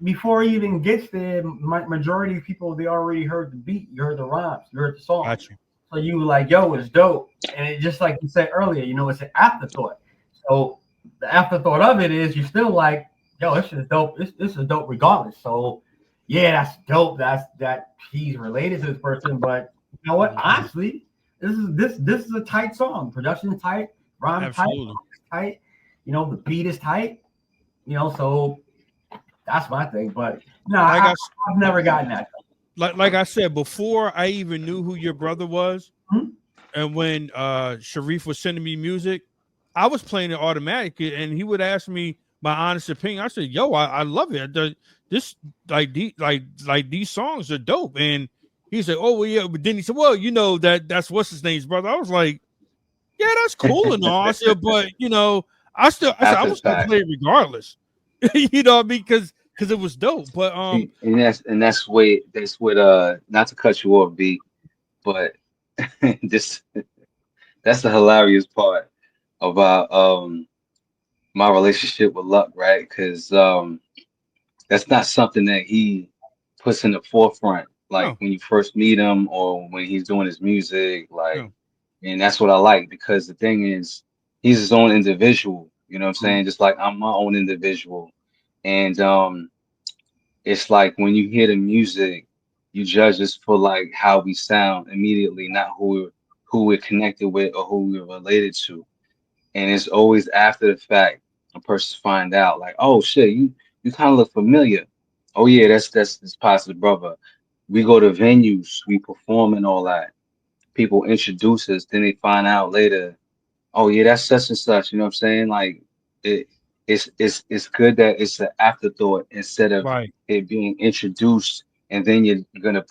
before he even gets there, majority of people they already heard the beat, you heard the rhymes, you heard the song. Got you. So you were like, yo, it's dope. And it just like you said earlier, it's an afterthought. So the afterthought of it is you're still like, yo, this is dope. This is dope regardless. So yeah, that's dope. That he's related to this person. But you know what? Honestly, this is a tight song. Production is tight, rhyme Absolutely. tight. The beat is tight. So that's my thing. But no, Like I've never gotten that. like I said, before I even knew who your brother was, and when Sharif was sending me music, I was playing it automatic, and he would ask me my honest opinion. I said, "Yo, I love it. This these songs are dope." And he said, "Oh well, yeah." But then he said, "Well, that's what's his name's brother." I was like, "Yeah, that's cool and all." I said, "But I said I was gonna play it regardless." Because it was dope. But That's what not to cut you off, B, but this that's the hilarious part about my relationship with Luck, right? Because that's not something that he puts in the forefront, like no, when you first meet him or when he's doing his music, like, no. and that's what I like because the thing is, he's his own individual. You know what I'm saying? Just like I'm my own individual, and it's like when you hear the music, you judge us for like how we sound immediately, not who we're connected with or who we're related to. And it's always after the fact a person find out like, oh shit, you kind of look familiar. Oh yeah, that's this positive brother. We go to venues, we perform and all that. People introduce us, then they find out later, oh yeah, that's such and such. You know what I'm saying? Like it, it's good that it's an afterthought instead of Right. it being introduced and then you're gonna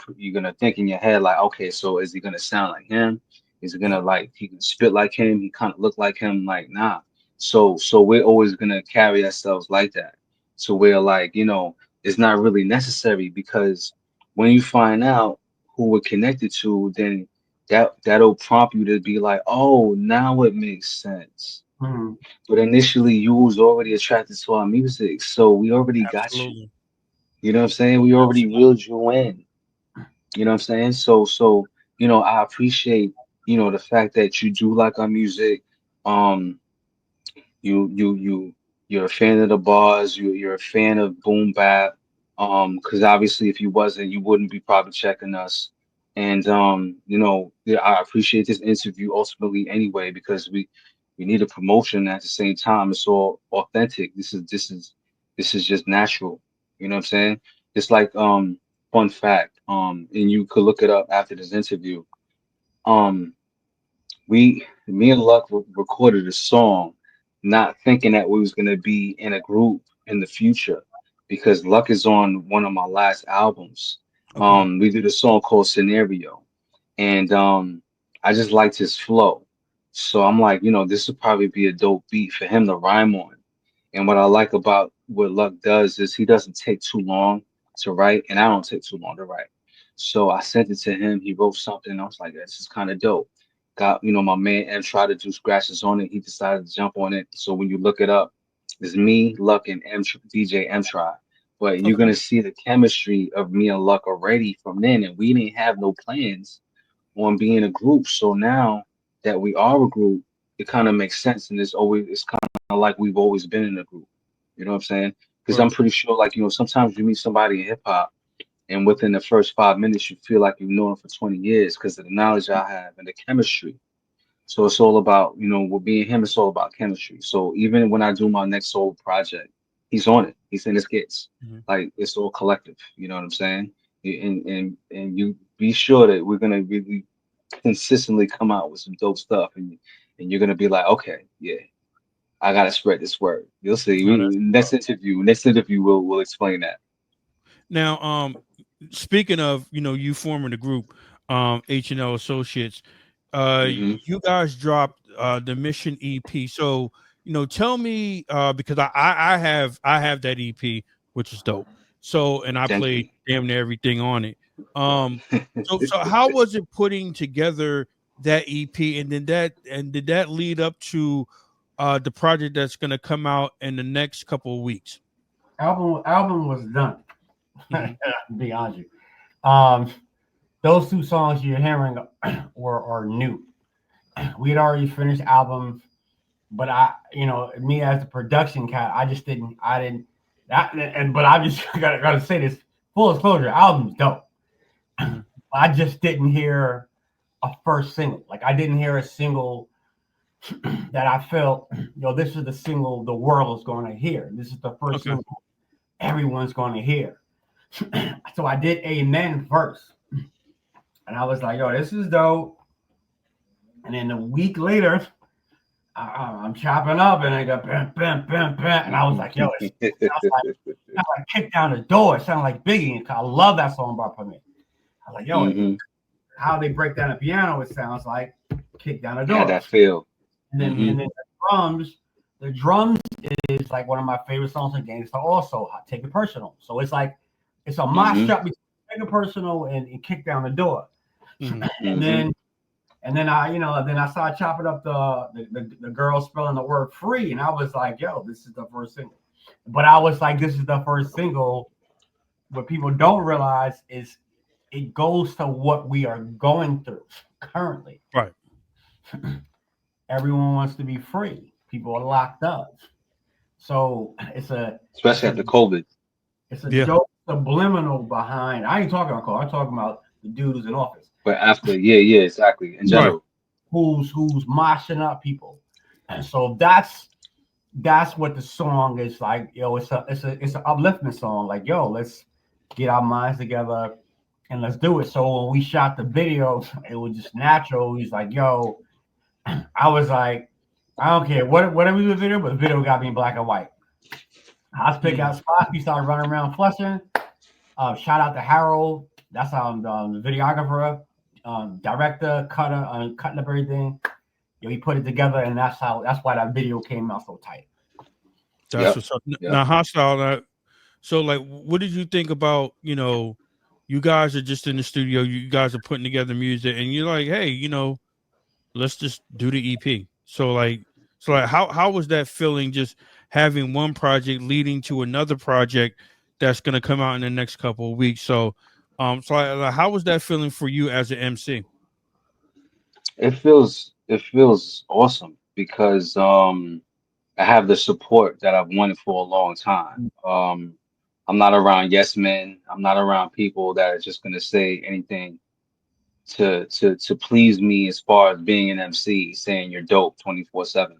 think in your head like, okay, so is he gonna sound like him? Is he gonna like he can spit like him? He kind of look like him? Like nah. So we're always gonna carry ourselves like that. So we're like, it's not really necessary because when you find out who we're connected to, then that'll prompt you to be like, oh, now it makes sense. Mhm. But initially, you was already attracted to our music, so we already got you. Absolutely. You know what I'm saying? We already Absolutely. reeled you in. You know what I'm saying? So I appreciate the fact that you do like our music. Um, you're a fan of the bars. You're a fan of boom bap. Because obviously, if you wasn't, you wouldn't be probably checking us. And yeah, I appreciate this interview ultimately anyway because we need a promotion at the same time. It's all authentic. This is just natural. You know what I'm saying? It's like fun fact. And you could look it up after this interview. Um, me and Luck recorded a song, not thinking that we was gonna be in a group in the future, because Luck is on one of my last albums. Okay. We did a song called Scenario, and I just liked his flow. So I'm like, this would probably be a dope beat for him to rhyme on. And what I like about what Luck does is he doesn't take too long to write, and I don't take too long to write. So I sent it to him. He wrote something. I was like, this is kind of dope. Got, my man M tried to do scratches on it. He decided to jump on it. So when you look it up, it's me, Luck, and DJ M Try. But you're Okay. gonna see the chemistry of me and Luck already from then, and we didn't have no plans on being a group. So now that we are a group, it kind of makes sense, and it's kind of like we've always been in a group. You know what I'm saying? Because I'm Right. pretty sure, like sometimes you meet somebody in hip hop, and within the first 5 minutes, you feel like you've known them for 20 years because of the knowledge I have and the chemistry. So it's all about, with me and him, it's all about chemistry. So even when I do my next solo project, he's on it. He's in his skits. Mhm. Like it's all collective. You know what I'm saying? And you be sure that we're gonna really consistently come out with some dope stuff, and you're gonna be like, okay, yeah, I gotta spread this word. You'll see. No, that's what's up. Next interview, we'll explain that. Now, speaking of, you forming the group, H&L Associates, Hmm. you guys dropped the Mission EP. So, tell me, because I have that EP, which is dope. So, and I Thank played you. damn near everything on it. So how was it putting together that EP, and did that lead up to the project that's going to come out in the next couple of weeks? Album was done. Mhm. To be honest with you. Those two songs you're hearing are new. We had already finished albums, but me as the production cat, I didn't, but I just gotta say this, full disclosure, album's dope. Mhm. I just didn't hear a first single. Like I didn't hear a single that I felt, this is the single the world is going to hear. This is the first Okay. single everyone's going to hear. So I did Amen first. And I was like, yo, this is dope. And then a week later, I'm chopping up and I go, bam, bam, bam, bam. And I was like, yo, it sounds like Kick Down the Door. It sounded like Biggie. I love that song by Permit. I was like, yo, Hmm. how they break down the piano, it sounds like Kick Down the Had Door. that feel. And then Hmm. the drums is like one of my favorite songs in Gangsta also, Take It Personal. So it's like, it's a Hmm. mashup between Take It Personal and Kick Down the Door. Mhm. And Hmm. then I started chopping up the girl spelling the word free, and I was like, yo, this is the first single. But I was like, this is the first single. What people don't realize is it goes to what we are going through currently. Right. Everyone wants to be free. People are locked up. So it's Especially after COVID. a Yeah. dope subliminal behind. I ain't talking about call. I'm talking about the dude who's in office. But after, yeah, exactly. In Right. general. Who's moshing up people. And so that's what the song is like. Yo, it's an upliftment song. Like, yo, let's get our minds together and let's do it. So when we shot the video, it was just natural. He's like, yo, I was like, I don't care whatever we do the video, but the video got me in black and white. I pick out spots, we started running around flushing. Shout out to Harold. That's the videographer, director, cutter, cutting up everything. He put it together, and that's why that video came out so tight. That's Yep. what's up. Yep. Now, Hostile. So, like, what did you think about, you guys are just in the studio, you guys are putting together music, and you're like, hey, let's just do the EP. So like, how was that feeling? Just having one project leading to another project that's going to come out in the next couple of weeks. So how was that feeling for you as an MC? It feels awesome because I have the support that I've wanted for a long time. I'm not around yes men. I'm not around people that are just gonna say anything to please me as far as being an MC, saying you're dope 24/7.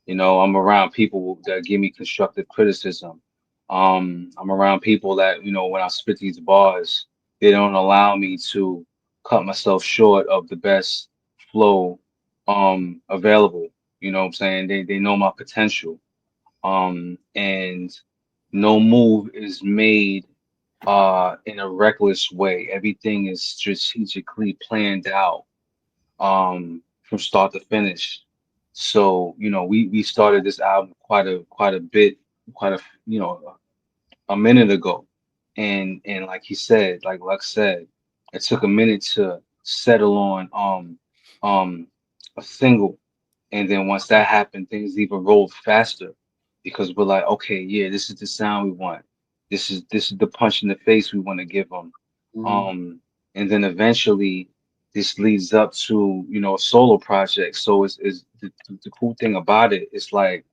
I'm around people that give me constructive criticism. I'm around people that, when I spit these bars, they don't allow me to cut myself short of the best flow available. You know what I'm saying? They know my potential. And no move is made in a reckless way. Everything is strategically planned out from start to finish. So, we started this album quite a bit, quite a a minute ago. And like he said, like Luck said, it took a minute to settle on a single. And then once that happened, things even rolled faster because we're like, okay, yeah, this is the sound we want. This is the punch in the face we want to give them. And then eventually this leads up to, a solo project. So it's the cool thing about it is like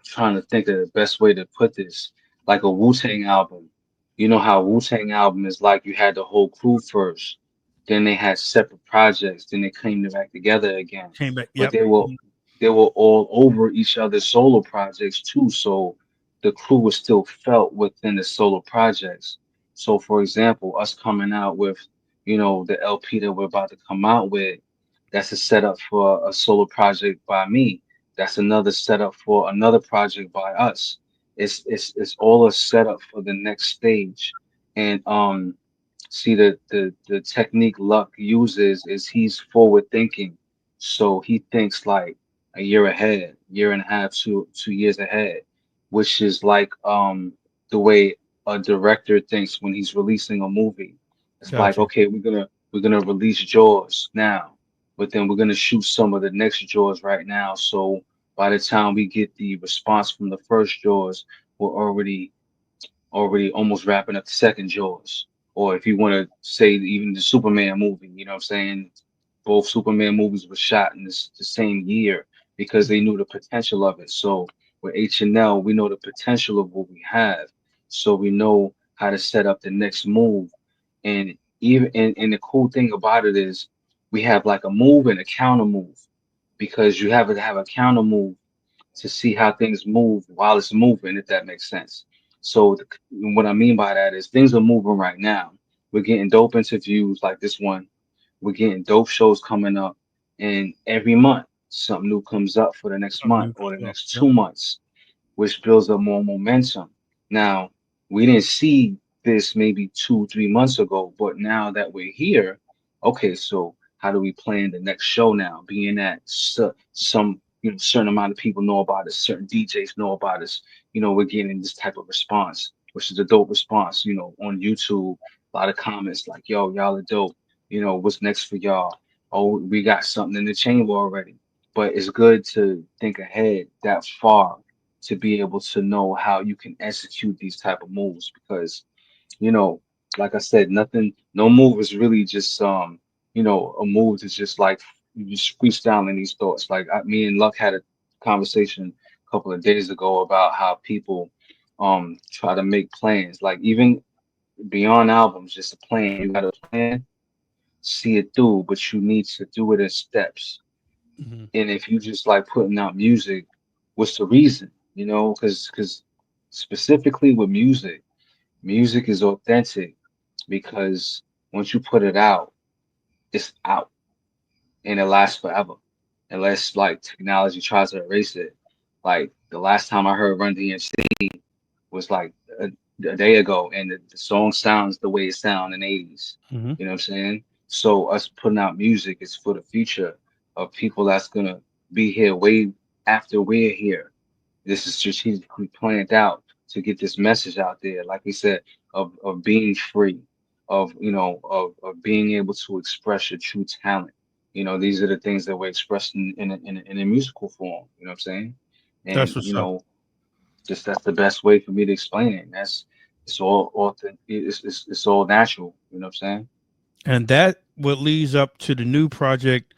trying to think of the best way to put this, like a Wu-Tang album. You know how Wu-Tang album is like you had the whole crew first, then they had separate projects, then they came back together again. Came back. But Yep. they were all over each other's solo projects too, so the crew was still felt within the solo projects. So for example, us coming out with, the LP that we're about to come out with, that's a setup for a solo project by me. That's another setup for another project by us. It's all a setup for the next stage. And see the technique Luck uses is he's forward thinking. So he thinks like a year ahead, year and a half, 2 years ahead, which is like the way a director thinks when he's releasing a movie. It's like, Gotcha. okay, we're gonna release Jaws now, but then we're gonna shoot some of the next Jaws right now. So by the time we get the response from the first Jaws, we're already almost wrapping up the second Jaws. Or if you want to say even the Superman movie, you know what I'm saying? Both Superman movies were shot in the same year because they knew the potential of it. So with H&L, we know the potential of what we have. So we know how to set up the next move. And the cool thing about it is we have like a move and a counter move because you have to have a counter move to see how things move while it's moving, if that makes sense. So what I mean by that is things are moving right now. We're getting dope interviews like this one. We're getting dope shows coming up, and every month something new comes up for the next Something month new or comes the up. next Yep. 2 months, which builds up more momentum. Now, we didn't see this maybe 2, 3 months ago, but now that we're here, okay, so how do we plan the next show now? Being that some certain amount of people know about us, certain DJs know about us, we're getting this type of response, which is a dope response. On YouTube, a lot of comments like, "Yo, y'all are dope. What's next for y'all? Oh, we got something in the chamber already." But it's good to think ahead that far to be able to know how you can execute these type of moves because you know like I said, nothing, no move is really just a move is just like you just freestyling these thoughts. Like me and Luck had a conversation a couple of days ago about how people try to make plans, like even beyond albums, just a plan. You got a plan, see it through, but you need to do it in steps. Hmm. And if you just like putting out music, what's the reason? Because specifically with music, music is authentic because once you put it out, it's out and it lasts forever. Unless like technology tries to erase it. Like the last time I heard Run DMC was like a day ago, and the song sounds the way it sounded in the 80s. Mhm. You know what I'm saying? So us putting out music is for the future of people that's gonna be here way after we're here. This is strategically planned out to get this message out there, like we said, of being free, of of being able to express your true talent. These are the things that we're expressing in a musical form. You know what I'm saying? That's And what's up. just that's the best way for me to explain it. It's all authentic. It's all natural. You know what I'm saying? And that what leads up to the new project,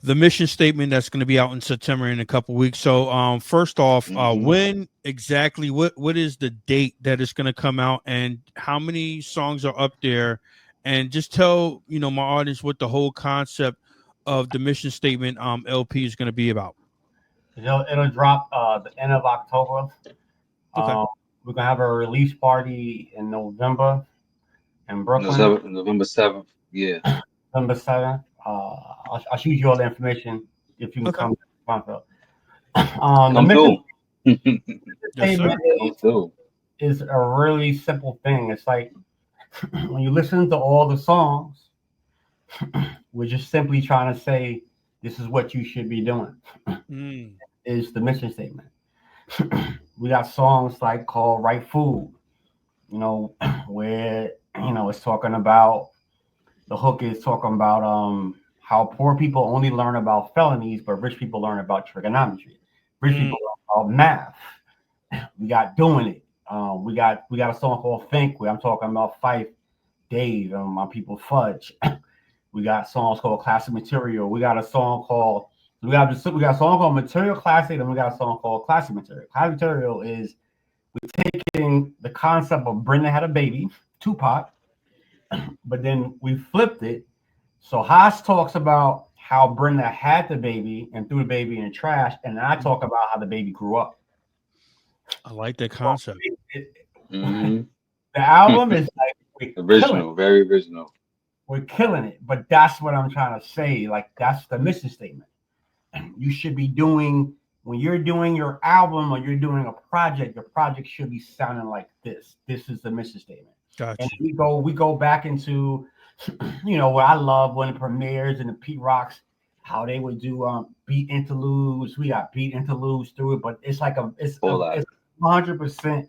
the mission statement that's going to be out in September in a couple weeks. So, first off, when exactly? What is the date that it's going to come out, and how many songs are up there? And just tell my audience what the whole concept of the mission statement LP is going to be about. It'll drop the end of October. Okay. We're gonna have a release party in November in Brooklyn. November 7th. Yeah. November 7th. I'll shoot you all the information if you can Okay. come to Toronto. The Come mission through. Yes, sir. Come through. is a really simple thing. It's like when you listen to all the songs, we're just simply trying to say this is what you should be doing. Is the mission statement. We got songs like called Right Food, where it's talking about, the hook is talking about how poor people only learn about felonies, but rich people learn about trigonometry. Rich people learn about math. We got Doing It. We got a song called Think, where I'm talking about Fife, Dave, and my people Fudge. We got songs called Classic Material. We got a song called a song called Material Classic, and we got a song called Classic Material. Classic Material is we're taking the concept of Brenda had a baby, Tupac, but then we flipped it. So Haas talks about how Brenda had the baby and threw the baby in the trash, and I talk about how the baby grew up. I like that concept. Mm-hmm. The album is like original, very original. We're killing it, but that's what I'm trying to say. Like, that's the mission statement. You should be doing, when you're doing your album or you're doing a project, your project should be sounding like this. This is the mission statement. Gotcha. And we go back into, what I love when it premieres and the Pete Rocks, how they would do beat interludes. We got beat interludes through it, but it's like it's 100%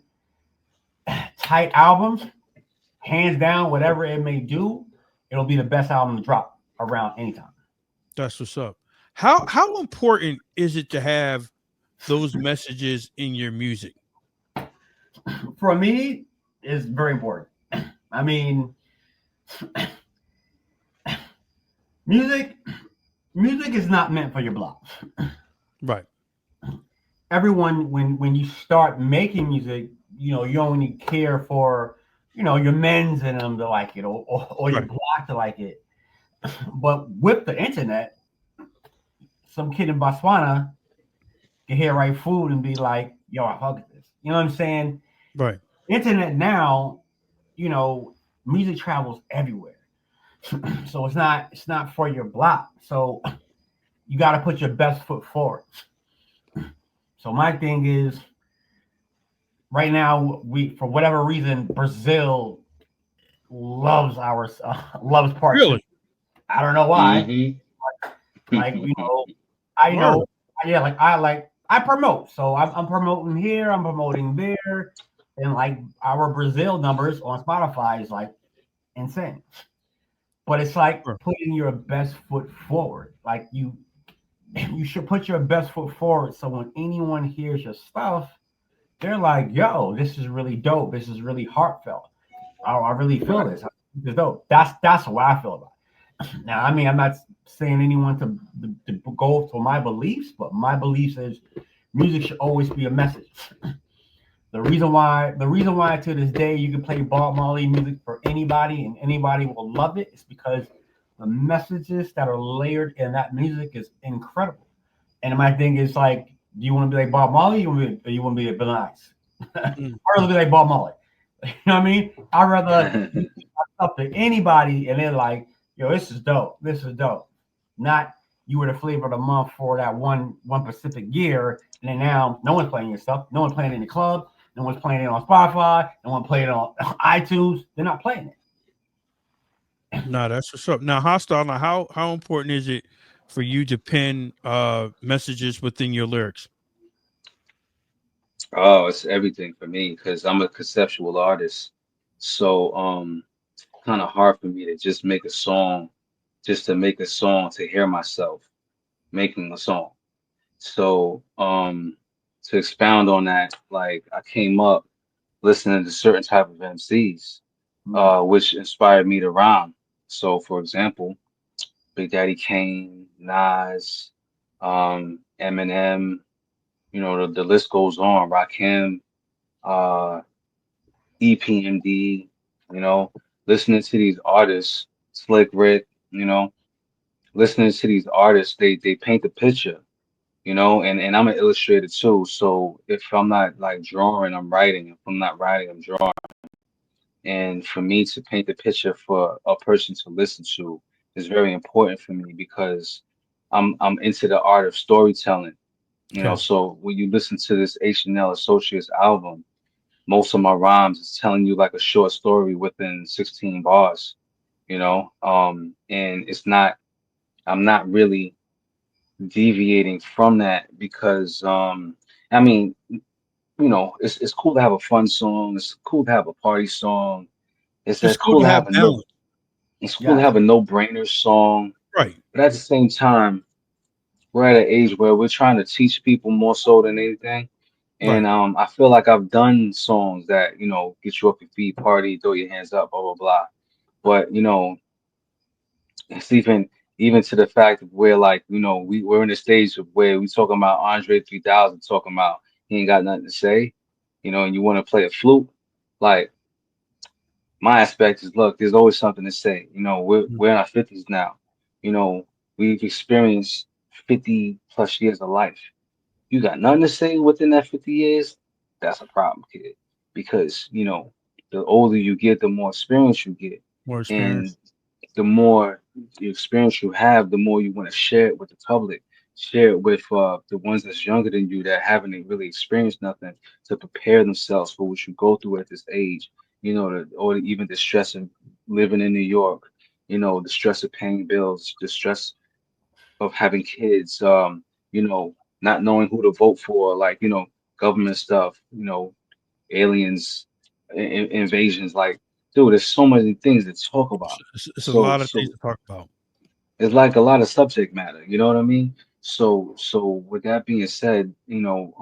tight albums, hands down. Whatever it may do, it'll be the best album to drop around anytime. That's what's up. How important is it to have those messages in your music? For me, it's very important. I mean, music is not meant for your block. Right. Everyone, when you start making music, you only care for, your men's in them to like it, or your block to like it. But with the internet, some kid in Botswana can hear Right Food and be like, yo, I fuck with this. You know what I'm saying? Right. Internet now, music travels everywhere. So it's not for your block. So you got to put your best foot forward. So my thing is, right now, for whatever reason, Brazil loves part Really? 2. I don't know why. Mm-hmm. I promote. So I'm promoting here, I'm promoting there, and like our Brazil numbers on Spotify is like insane. But it's like putting your best foot forward. Like you should put your best foot forward. So when anyone hears your stuff, they're like, yo, this is really dope. This is really heartfelt. I really feel this. This is dope. That's what I feel about it. Now, I mean, I'm not saying anyone to go for my beliefs, but my beliefs is music should always be a message. The reason why to this day you can play Bob Marley music for anybody and anybody will love it is because the messages that are layered in that music is incredible. And my thing is like, do you want to be like Bob Marley or you want to be like Bill Nice? I'd rather be like Bob Marley. You know what I mean? I'd rather up to anybody and they're like, yo, this is dope. This is dope. Not you were the flavor of the month for that one Pacific year, and then now no one's playing your stuff. No one's playing in the club. no one's playing it on Spotify, no one playing it on iTunes. They're not playing it. No, that's what's up. Now, Hostile, now how important is it for you to pen messages within your lyrics? Oh, it's everything for me because I'm a conceptual artist. So kind of hard for me to just make a song, just to make a song to hear myself making a song. So to expound on that, like I came up listening to certain type of MCs, which inspired me to rhyme. So for example, Big Daddy Kane, Nas, Eminem, you know, the list goes on. Rakim, uh, EPMD, you know, listening to these artists, Slick Rick, you know, listening to these artists, they paint the picture, you know, and I'm an illustrator too. So if I'm not like drawing, I'm writing. If I'm not writing, I'm drawing. And for me to paint the picture for a person to listen to is very important for me because I'm into the art of storytelling, you know. Okay. So when you listen to this H&L Associates album, most of my rhymes is telling you like a short story within 16 bars, you know. And it's not, I'm not really deviating from that because I mean, you know, it's cool to have a fun song, it's cool to have a party song, it's It's cool cool to to have have a no, balance. it's cool to Yes. have a no-brainer song, Right. but at the same time, we're at an age where we're trying to teach people more so than anything. Right. And I feel like I've done songs that, you know, get you off your feet, party, throw your hands up, blah blah blah. But you know, it's even to the fact of where like, you know, we're in a stage of where we talking about Andre 3000 talking about he ain't got nothing to say, you know, and you want to play a flute. Like my aspect is, look, there's always something to say. You know, we're in our 50s now. You know, we've experienced 50 plus years of life. You got nothing to say within that 50 years, that's a problem, kid. Because, you know, the older you get, the more experience you get. More And experience. the more the experience you have, the more you want to share it with the public, share it with the ones that's younger than you that haven't really experienced nothing to prepare themselves for what you go through at this age. You know, or even the stress of living in New York. You know, the stress of paying bills, the stress of having kids. You know, not knowing who to vote for, like you know, government stuff. You know, aliens, invasions. Like, dude, there's so many things to talk about. It's a So, lot of things so to talk about. it's like a lot of subject matter, you know what I mean? So with that being said, you know,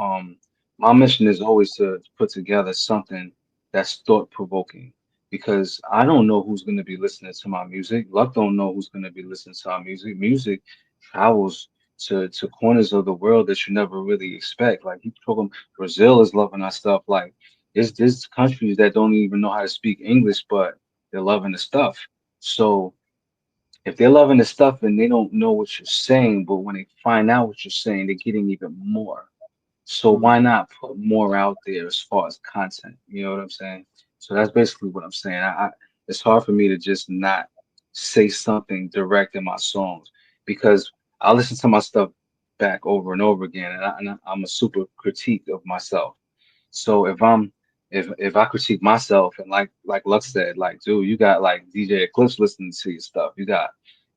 my mission is always to put together something that's thought provoking because I don't know who's going to be listening to my music. Luck don't know who's going to be listening to our music. Music travels to corners of the world that you never really expect. Like you talking, Brazil is loving our stuff. Like there's countries that don't even know how to speak English, but they're loving the stuff. So if they're loving the stuff and they don't know what you're saying, but when they find out what you're saying, they're getting even more. So why not put more out there as far as content? You know what I'm saying? So that's basically what I'm saying. It's hard for me to just not say something direct in my songs because I listen to my stuff back over and over again, I'm a super critique of myself. So if I critique myself and like Lux said, like dude, you got like DJ Eclipse listening to your stuff. You got,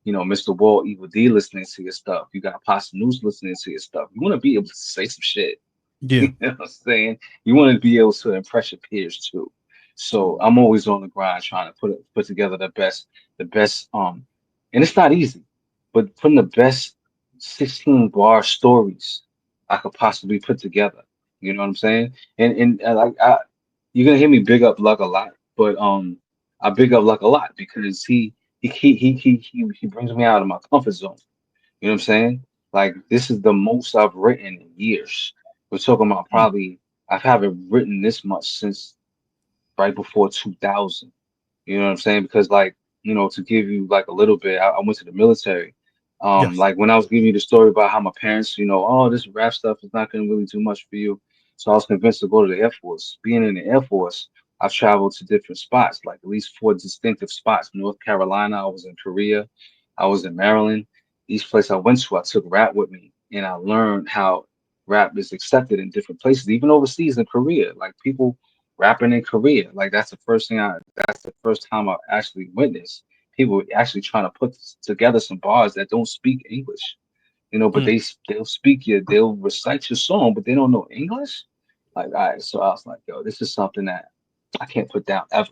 you know, Mr. Wall Evil D listening to your stuff. You got Pasta News listening to your stuff. You want to be able to say some shit. Yeah. You know what I'm saying? You want to be able to impress your peers too. So I'm always on the grind trying to put together the best and it's not easy, but putting the best 16 bar stories I could possibly put together. You know what I'm saying? And like you're gonna hear me big up Luck a lot, but I big up Luck a lot because he brings me out of my comfort zone. You know what I'm saying? Like this is the most I've written in years. We're talking about probably I haven't written this much since right before 2000. You know what I'm saying? Because like, you know, to give you like a little bit, I went to the military. Yes. Like when I was giving you the story about how my parents, you know, oh, this rap stuff is not gonna really do much for you. So I was convinced to go to the Air Force. Being in the Air Force, I've traveled to different spots, like at least four distinctive spots. North Carolina, I was in Korea, I was in Maryland. Each place I went to, I took rap with me and I learned how rap is accepted in different places, even overseas in Korea. Like people rapping in Korea. Like that's the first time I actually witnessed people actually trying to put together some bars that don't speak English. But they'll recite your song, but they don't know English. Like, all right, so I was like, yo, this is something that I can't put down ever,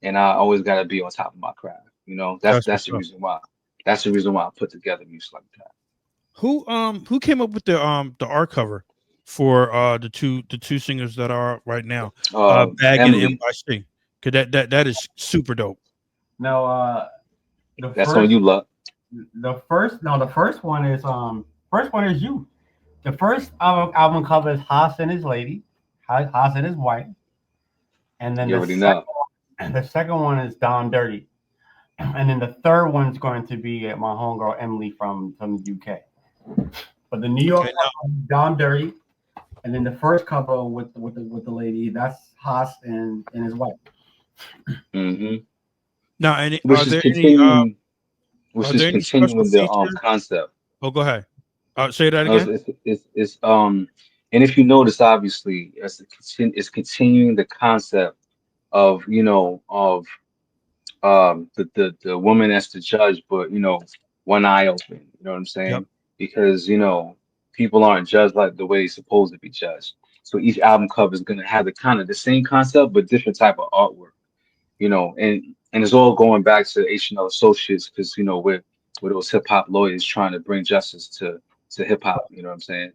and I always got to be on top of my craft. That's That's that's what's the up. reason why. That's the reason why I put together music like that. Who came up with the art cover for the two singers that are right now, Bag and Emily, NYC? Cause that is super dope. No, the that's on first you, Luck. first one is you. The first album cover is Haas and his lady, Haas and his wife, and then You already know. the second one is Don Dirty, and then the third one is going to be my homegirl Emily from the UK. But the New York cover, Don Dirty, and then the first cover with the lady, that's Haas and his wife. hmm Now, and Which are is there continuing, are there any special the features? concept. Oh, go ahead. Say that No, again. and if you notice, obviously, it's continuing the concept of the woman that's the judge, but one eye open. You know what I'm Yep. saying? Because people aren't judged like the way they're supposed to be judged. So each album cover is gonna have the same concept, but different type of artwork. And it's all going back to H&L Associates because we're those hip hop lawyers trying to bring justice to hip hop. You know what I'm saying?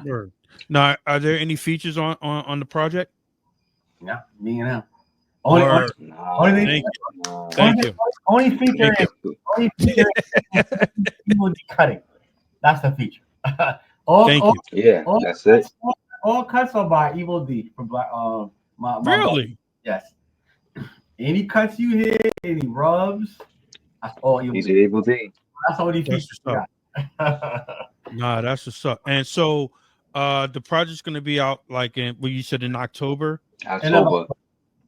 Word. Now, are there any features on the project? Yeah, me and him. Or Nah, thank nah. you. Only feature Thank is people be cutting. That's the feature. all, Thank all, you. Yeah, all, that's it. all cuts are by Evil D from Black. My boss. Really? Yes. Any cuts you hear, any rubs, that's all Evil He's D. able to. That's all the That's features what's we up. got. Nah, that's what's up. And so, the project's gonna be out like you said in October. And October.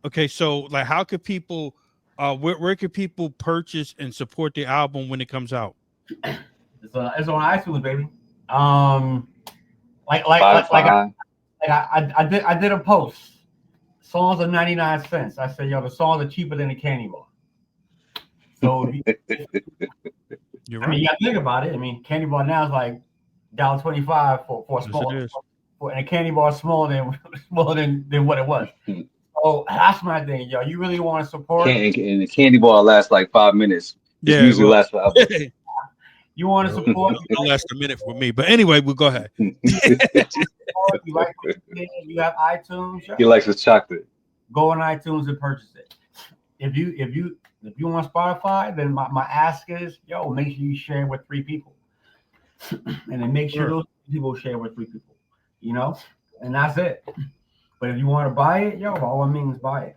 Okay, so like, how could people, where could people purchase and support the album when it comes out? it's on iTunes, baby. Um, Spotify. I did a post. Songs are 99 cents. I said, yo, the songs are cheaper than a candy bar. So You're I mean, right. you got to think about it. I mean, candy bar now is like $1.25 for a Yes, small, it is. and a candy bar smaller than what it was. So that's my thing, yo. You really want to support? And the candy bar lasts like 5 minutes. This Yeah, music well, lasts forever. You want to support? it'll last a minute for me. But anyway, we'll go ahead. You like what you did, you have iTunes. He likes his chocolate. Go on iTunes and purchase it. If you want Spotify, then my ask is, yo, make sure you share with 3 people, and then make sure those people share with 3 people. And that's it. But if you want to buy it, yo, by all means, buy it.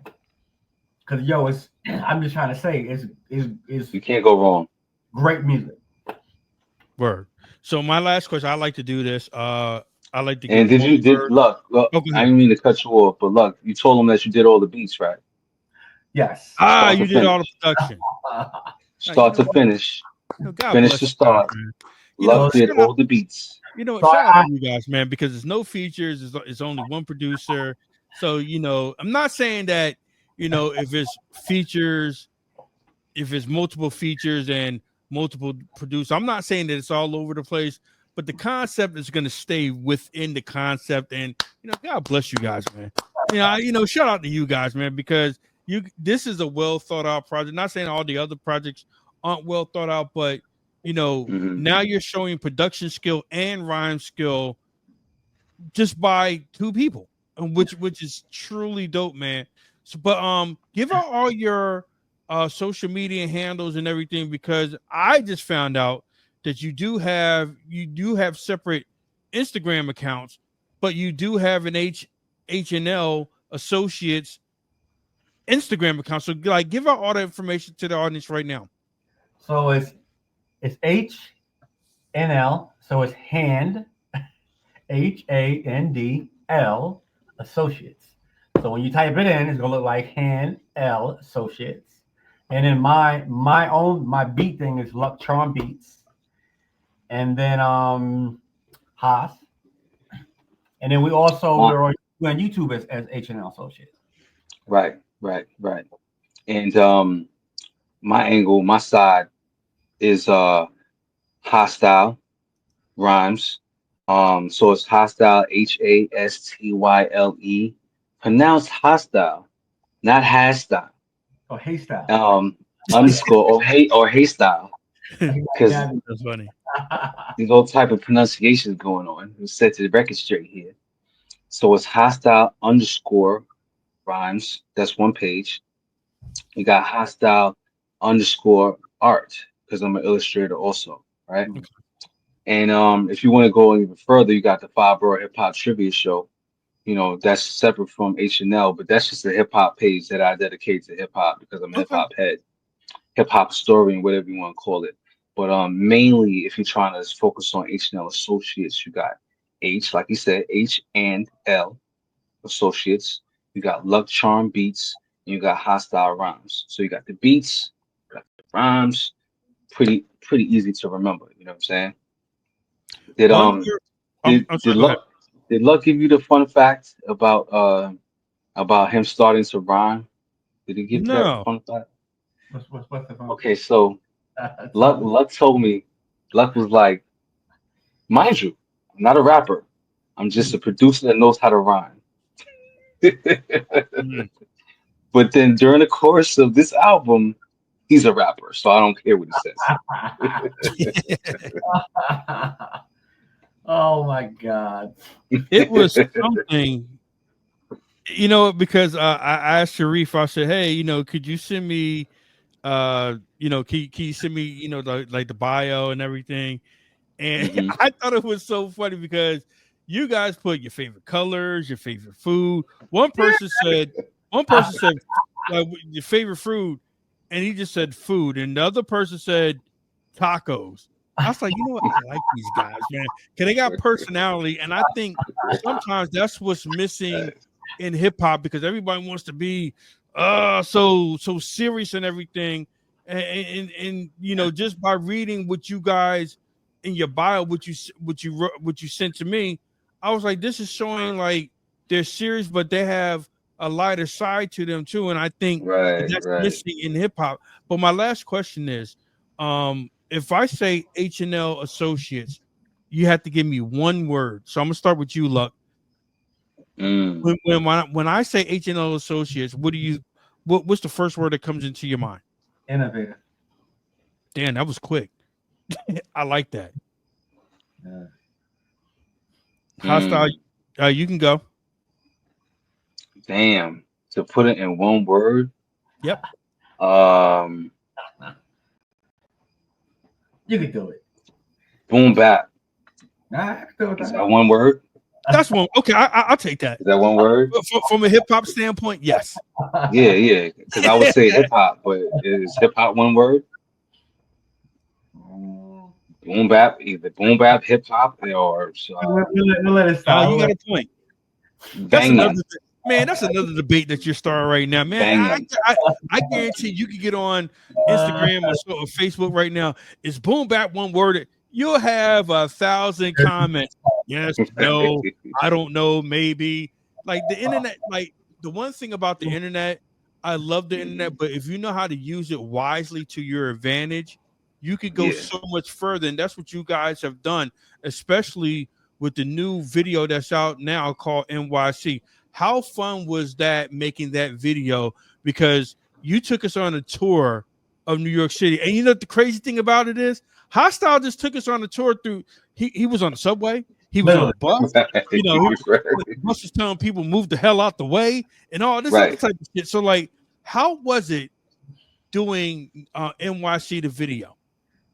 Cause yo, I'm just trying to say, it's You can't go wrong. great music. Word. So my last question, I like to do this. I like to And give Luck? Oh, go I ahead. didn't mean to cut you off, but Luck, you told him that you did all the beats, right? Yes. Start You to did all the finish. production. Start to finish. God Finish bless the you start. guys, man. Luck did shout out- all the beats. shout out to you guys, man, because there's no features. It's only one producer. So, I'm not saying that, if it's features, if it's multiple features and multiple producers, I'm not saying that it's all over the place, but the concept is going to stay within the concept. And, God bless you guys, man. Shout out to you guys, man, because this is a well thought out project. Not saying all the other projects aren't well thought out, but now you're showing production skill and rhyme skill just by 2 people, which is truly dope, man. So, but give out all your social media handles and everything, because I just found out that you do have separate Instagram accounts, but you do have an H&L Associates Instagram account. So like, give out all the information to the audience right now. So it's H&L. So it's hand, HANDL Associates. So when you type it in, it's gonna look like Hand L Associates. And then my beat thing is Luck Charm Beats. And then Haas. And then we're on YouTube as H&L Associates. Right. And my angle, my side is Hastyle Rhymes. So it's Hastyle, Hastyle, pronounced hostile, not hastyle. Oh, Hastyle. Underscore or Hastyle, because That's funny. there's all type of pronunciations going on. We set to the record straight here. So it's Hastyle underscore Rhymes. That's one page. You got Hastyle underscore art because I'm an illustrator also, right? Okay. And if you want to go even further, you got the Five Borough Hip Hop Trivia Show. That's separate from H&L, but that's just a hip hop page that I dedicate to hip hop because I'm a hip hop head, hip hop historian, whatever you want to call it. But mainly, if you're trying to focus on H&L Associates, you got H, like you said, H&L Associates. You got Luck Charm Beats, and you got Hastyle Rhymes. So you got the beats, got the rhymes. Pretty easy to remember. You know what I'm saying? Did I'm sorry, Did Luck give you the fun fact about him starting to rhyme? Did he give you that no. fun fact? What's the phone? Okay, so Luck told me, Luck was like, mind you, I'm not a rapper. I'm just a producer that knows how to rhyme. But then during the course of this album, he's a rapper, so I don't care what he says. Oh my God. It was something, because I asked Sharif, I said, hey, could you send me, can you send me, the bio and everything? And I thought it was so funny because you guys put your favorite colors, your favorite food. One person said, like, your favorite food, and he just said food, and the other person said tacos. I was like, you know what? I like these guys, man, because they got personality, and I think sometimes that's what's missing in hip hop because everybody wants to be so serious and everything, and just by reading what you guys in your bio, what you sent to me, I was like, this is showing like they're serious, but they have a lighter side to them too, and I think that's missing in hip hop. But my last question is, if I say H&L Associates, you have to give me one word. So I'm gonna start with you, Luck. When I say H&L Associates, what's the first word that comes into your mind? Innovator. Damn, that was quick. I like that. Yeah. Hostile, you can go. Damn, to put it in one word. Yep. You can do it. Boom bap. Is that one word? That's one. Okay, I'll take that. Is that one word? From a hip hop standpoint, yes. Yeah. Because I would say hip hop, but is hip hop one word? Boom bap, either boom bap, hip hop, or we'll let it stop. You got a point. That's another debate that you're starting right now, man. I guarantee you can get on Instagram or Facebook right now. Is boom bap one word? You'll have 1,000 comments. Yes, no, I don't know, maybe. Like the internet, like the one thing about the internet, I love the internet, but if you know how to use it wisely to your advantage, you could go so much further. And that's what you guys have done, especially with the new video that's out now called NYC. How fun was that making that video? Because you took us on a tour of New York City. And you know what the crazy thing about it is? Hostyle just took us on a tour through. He was on the subway. He was on a bus. The bus was telling people move the hell out the way and all this other type of shit. So, like, how was it doing NYC the video?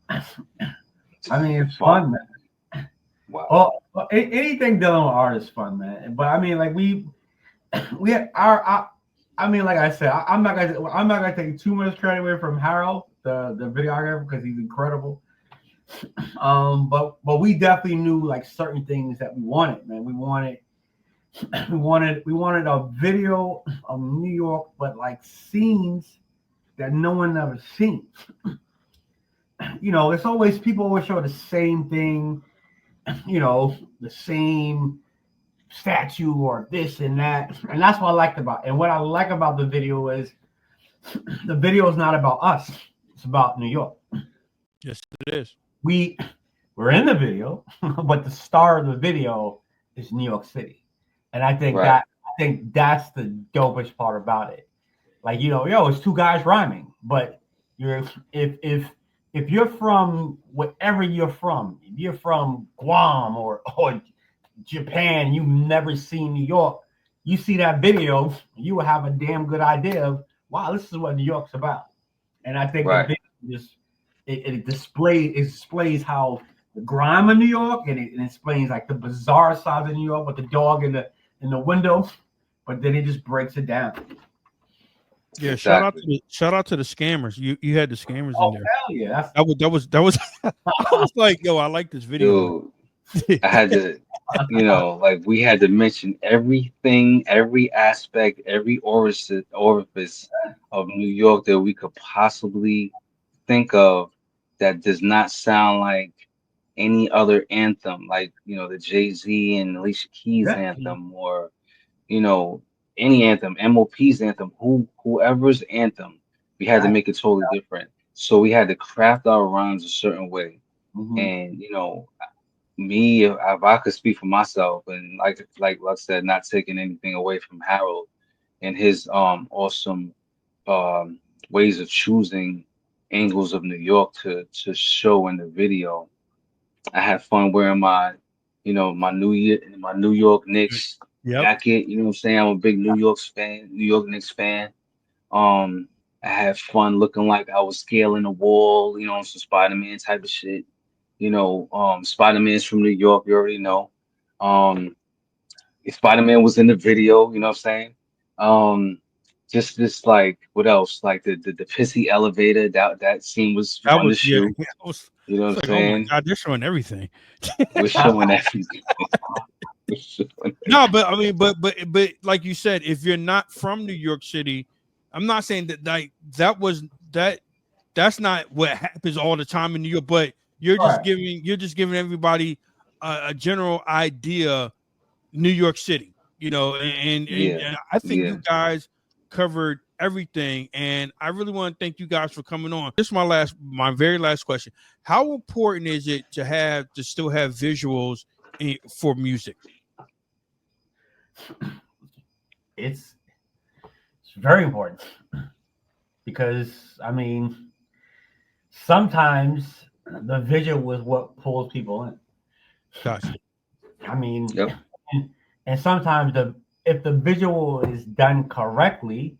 I mean, it's fun, man. Wow. Well, anything dealing with art is fun, man. But I mean, like we had I mean, like I said, I'm not gonna take too much credit away from Harold, the videographer, because he's incredible. But we definitely knew like certain things that we wanted, man. We wanted a video of New York, but like scenes that no one ever seen. It's always people always show the same thing, the same statue or this and that. And that's what I liked about it. And what I like about the video is the video is not about us. It's about New York. Yes, it is. We're in the video, but the star of the video is New York City. And I think that's the dopest part about it. Like, it's two guys rhyming, but if you're from wherever you're from, if you're from Guam or Japan, you've never seen New York, you see that video, you will have a damn good idea of, wow, this is what New York's about. And I think the video just it displays how the grime of New York, and it explains like the bizarre side of New York with the dog in the window, but then it just breaks it down. Yeah, Exactly. shout out to the scammers. You had the scammers in there. Hell yeah. That was I was like, yo, I like this video. Dude, I had to, like we had to mention everything, every aspect, every orifice of New York that we could possibly think of that does not sound like any other anthem, like the Jay-Z and Alicia Keys anthem, or any anthem, MOP's anthem, whoever's anthem. We had to make it totally different. So we had to craft our rhymes a certain way. And me, if I could speak for myself, and like I said, not taking anything away from Harold and his awesome ways of choosing angles of New York to show in the video. I had fun wearing my New York Knicks jacket. You know what I'm saying? I'm a big New York Knicks fan. I had fun looking like I was scaling a wall, some Spider-Man type of shit. Spider-Man's from New York, you already know. Spider-Man was in the video, you know what I'm saying? Just this, like, what else? Like the pissy elevator, that scene was fun to shoot. You know what I'm saying? Oh my God, they're showing everything. We're showing everything. No, but I mean, but like you said, if you're not from New York City, I'm not saying that that's not what happens all the time in New York, but you're just giving everybody a general idea, New York City, and I think you guys covered everything, and I really want to thank you guys for coming on. This is my very last question. How important is it to still have visuals for music? It's very important, because I mean, sometimes the visual is what pulls people in. Gotcha. I mean, and sometimes if the visual is done correctly,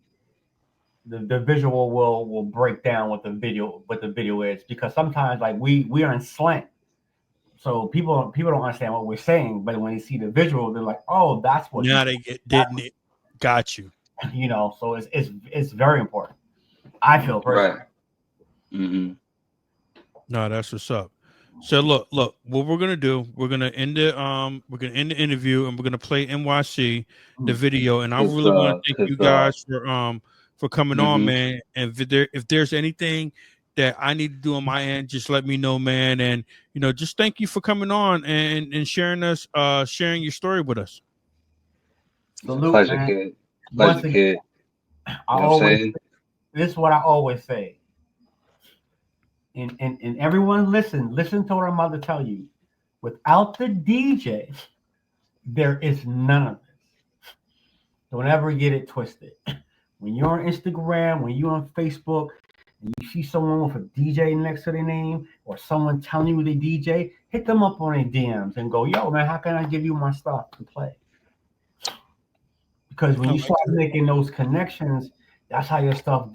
the visual will break down what the video is, because sometimes, like, we are in slant, so people don't understand what we're saying, but when they see the visual, they're like, oh, that's what. Now they didn't it? Got you. So it's very important, I feel personally. Right. Mm-hmm. No, that's what's up. So look, what we're gonna do, we're gonna end the interview, and we're gonna play NYC, the video, and I really want to thank you guys for coming on, man. And if there's anything that I need to do on my end, just let me know, man. And just thank you for coming on and sharing your story with us. Salute, Pleasure, man. kid. Pleasure, kid. This is what I always say. And everyone listen to what I'm about to tell you. Without the DJ, there is none of this. Don't ever get it twisted. When you're on Instagram, when you're on Facebook, and you see someone with a DJ next to their name, or someone telling you they DJ, hit them up on their DMs and go, yo, man, how can I give you my stuff to play? Because when you start making those connections, that's how your stuff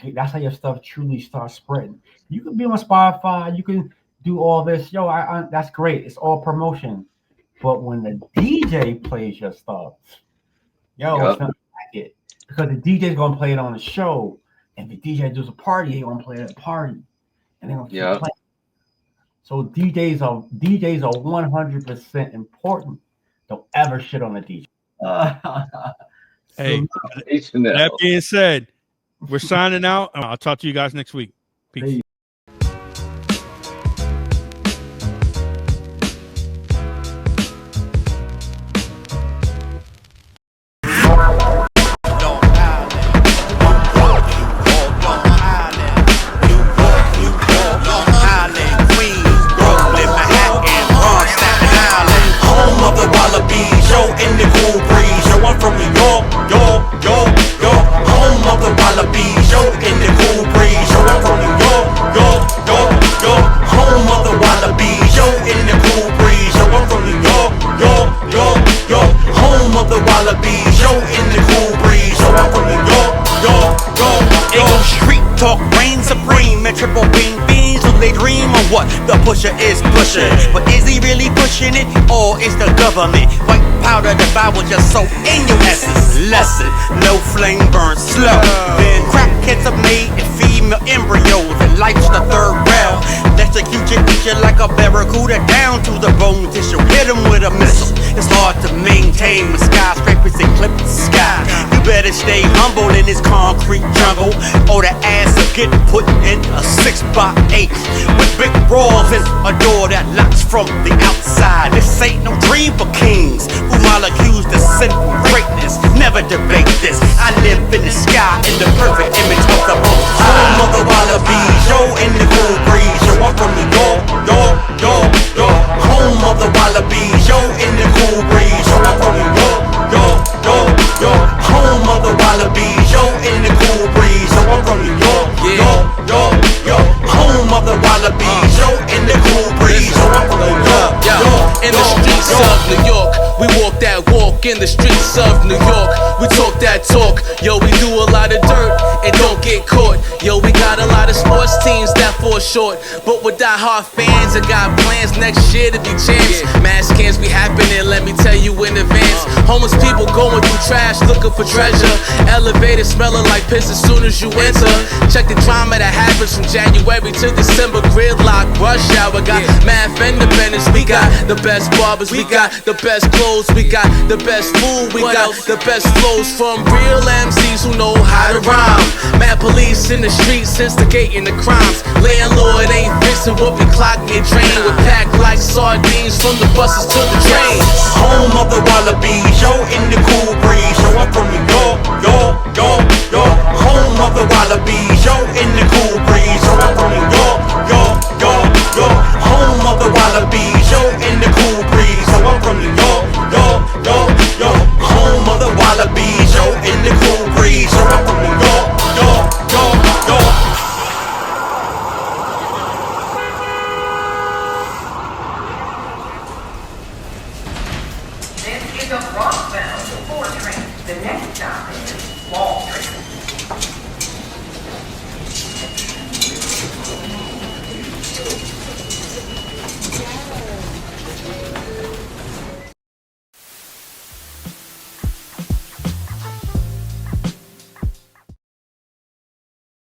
truly starts spreading. You can be on Spotify, you can do all this. Yo, that's great. It's all promotion. But when the DJ plays your stuff, it's not like it. Because the DJ is gonna play it on the show. And if the DJ does a party, he's gonna play it at a party. And they're gonna keep playing. So DJs are 100% important. Don't ever shit on the DJ. Hey, that being said, we're signing out. I'll talk to you guys next week. Peace. what the pusher is pushing. But is he really pushing it, or is the government? White powder devour your soul in your essence. Lesson, no flame burns slow. Then crackheads are made in female embryos, and life's the third rail. Execute you, eat you like a barracuda down to the bone tissue. Hit him with a missile. It's hard to maintain when skyscrapers eclipse the sky. You better stay humble in this concrete jungle, or the ass will get put in a 6x8 with big brawls and a door that locks from the outside. This ain't no dream for kings whom I'll accuse the sinful greatness. Never debate this. I live in the sky in the perfect image of the Most High. Home of the wallabies, yo, in the cool breeze. Yo, I'm from New York, York, York, York. Home of the wallabies, yo, in the cool breeze. Yo, I'm from New York, York, York, York. Home of the wallabies, yo, in the cool breeze. Yo, I'm from New York, York, York, York. Home of the wallabies, yo, in the cool breeze. Yo, I'm from New York, York, in the streets of New York. We walk that walk in the streets of New York. We talk that talk. Yo, we do a lot of dirt and don't get caught. Yo, we got a lot of sports teams that fall short, but with die-hard fans, I got plans next year to be champs. Mass can't be happening, let me tell you in advance. Homeless people going through trash looking for treasure. Elevators smelling like piss as soon as you enter. Check the drama that happens from January to December. Gridlock, rush hour, got mad fender benders. We got the best barbers, we got the best clothes, we got the best food, we got the best flows from real MCs who know how to rhyme. Mad police in the streets instigating the crimes. Landlord ain't fixing what we clock and drain. We're packed like sardines from the buses to the trains. Home of the wallabies, yo, in the cool breeze. Yo, I'm from New York, York, York, York. Home of the wallabies, yo, in the cool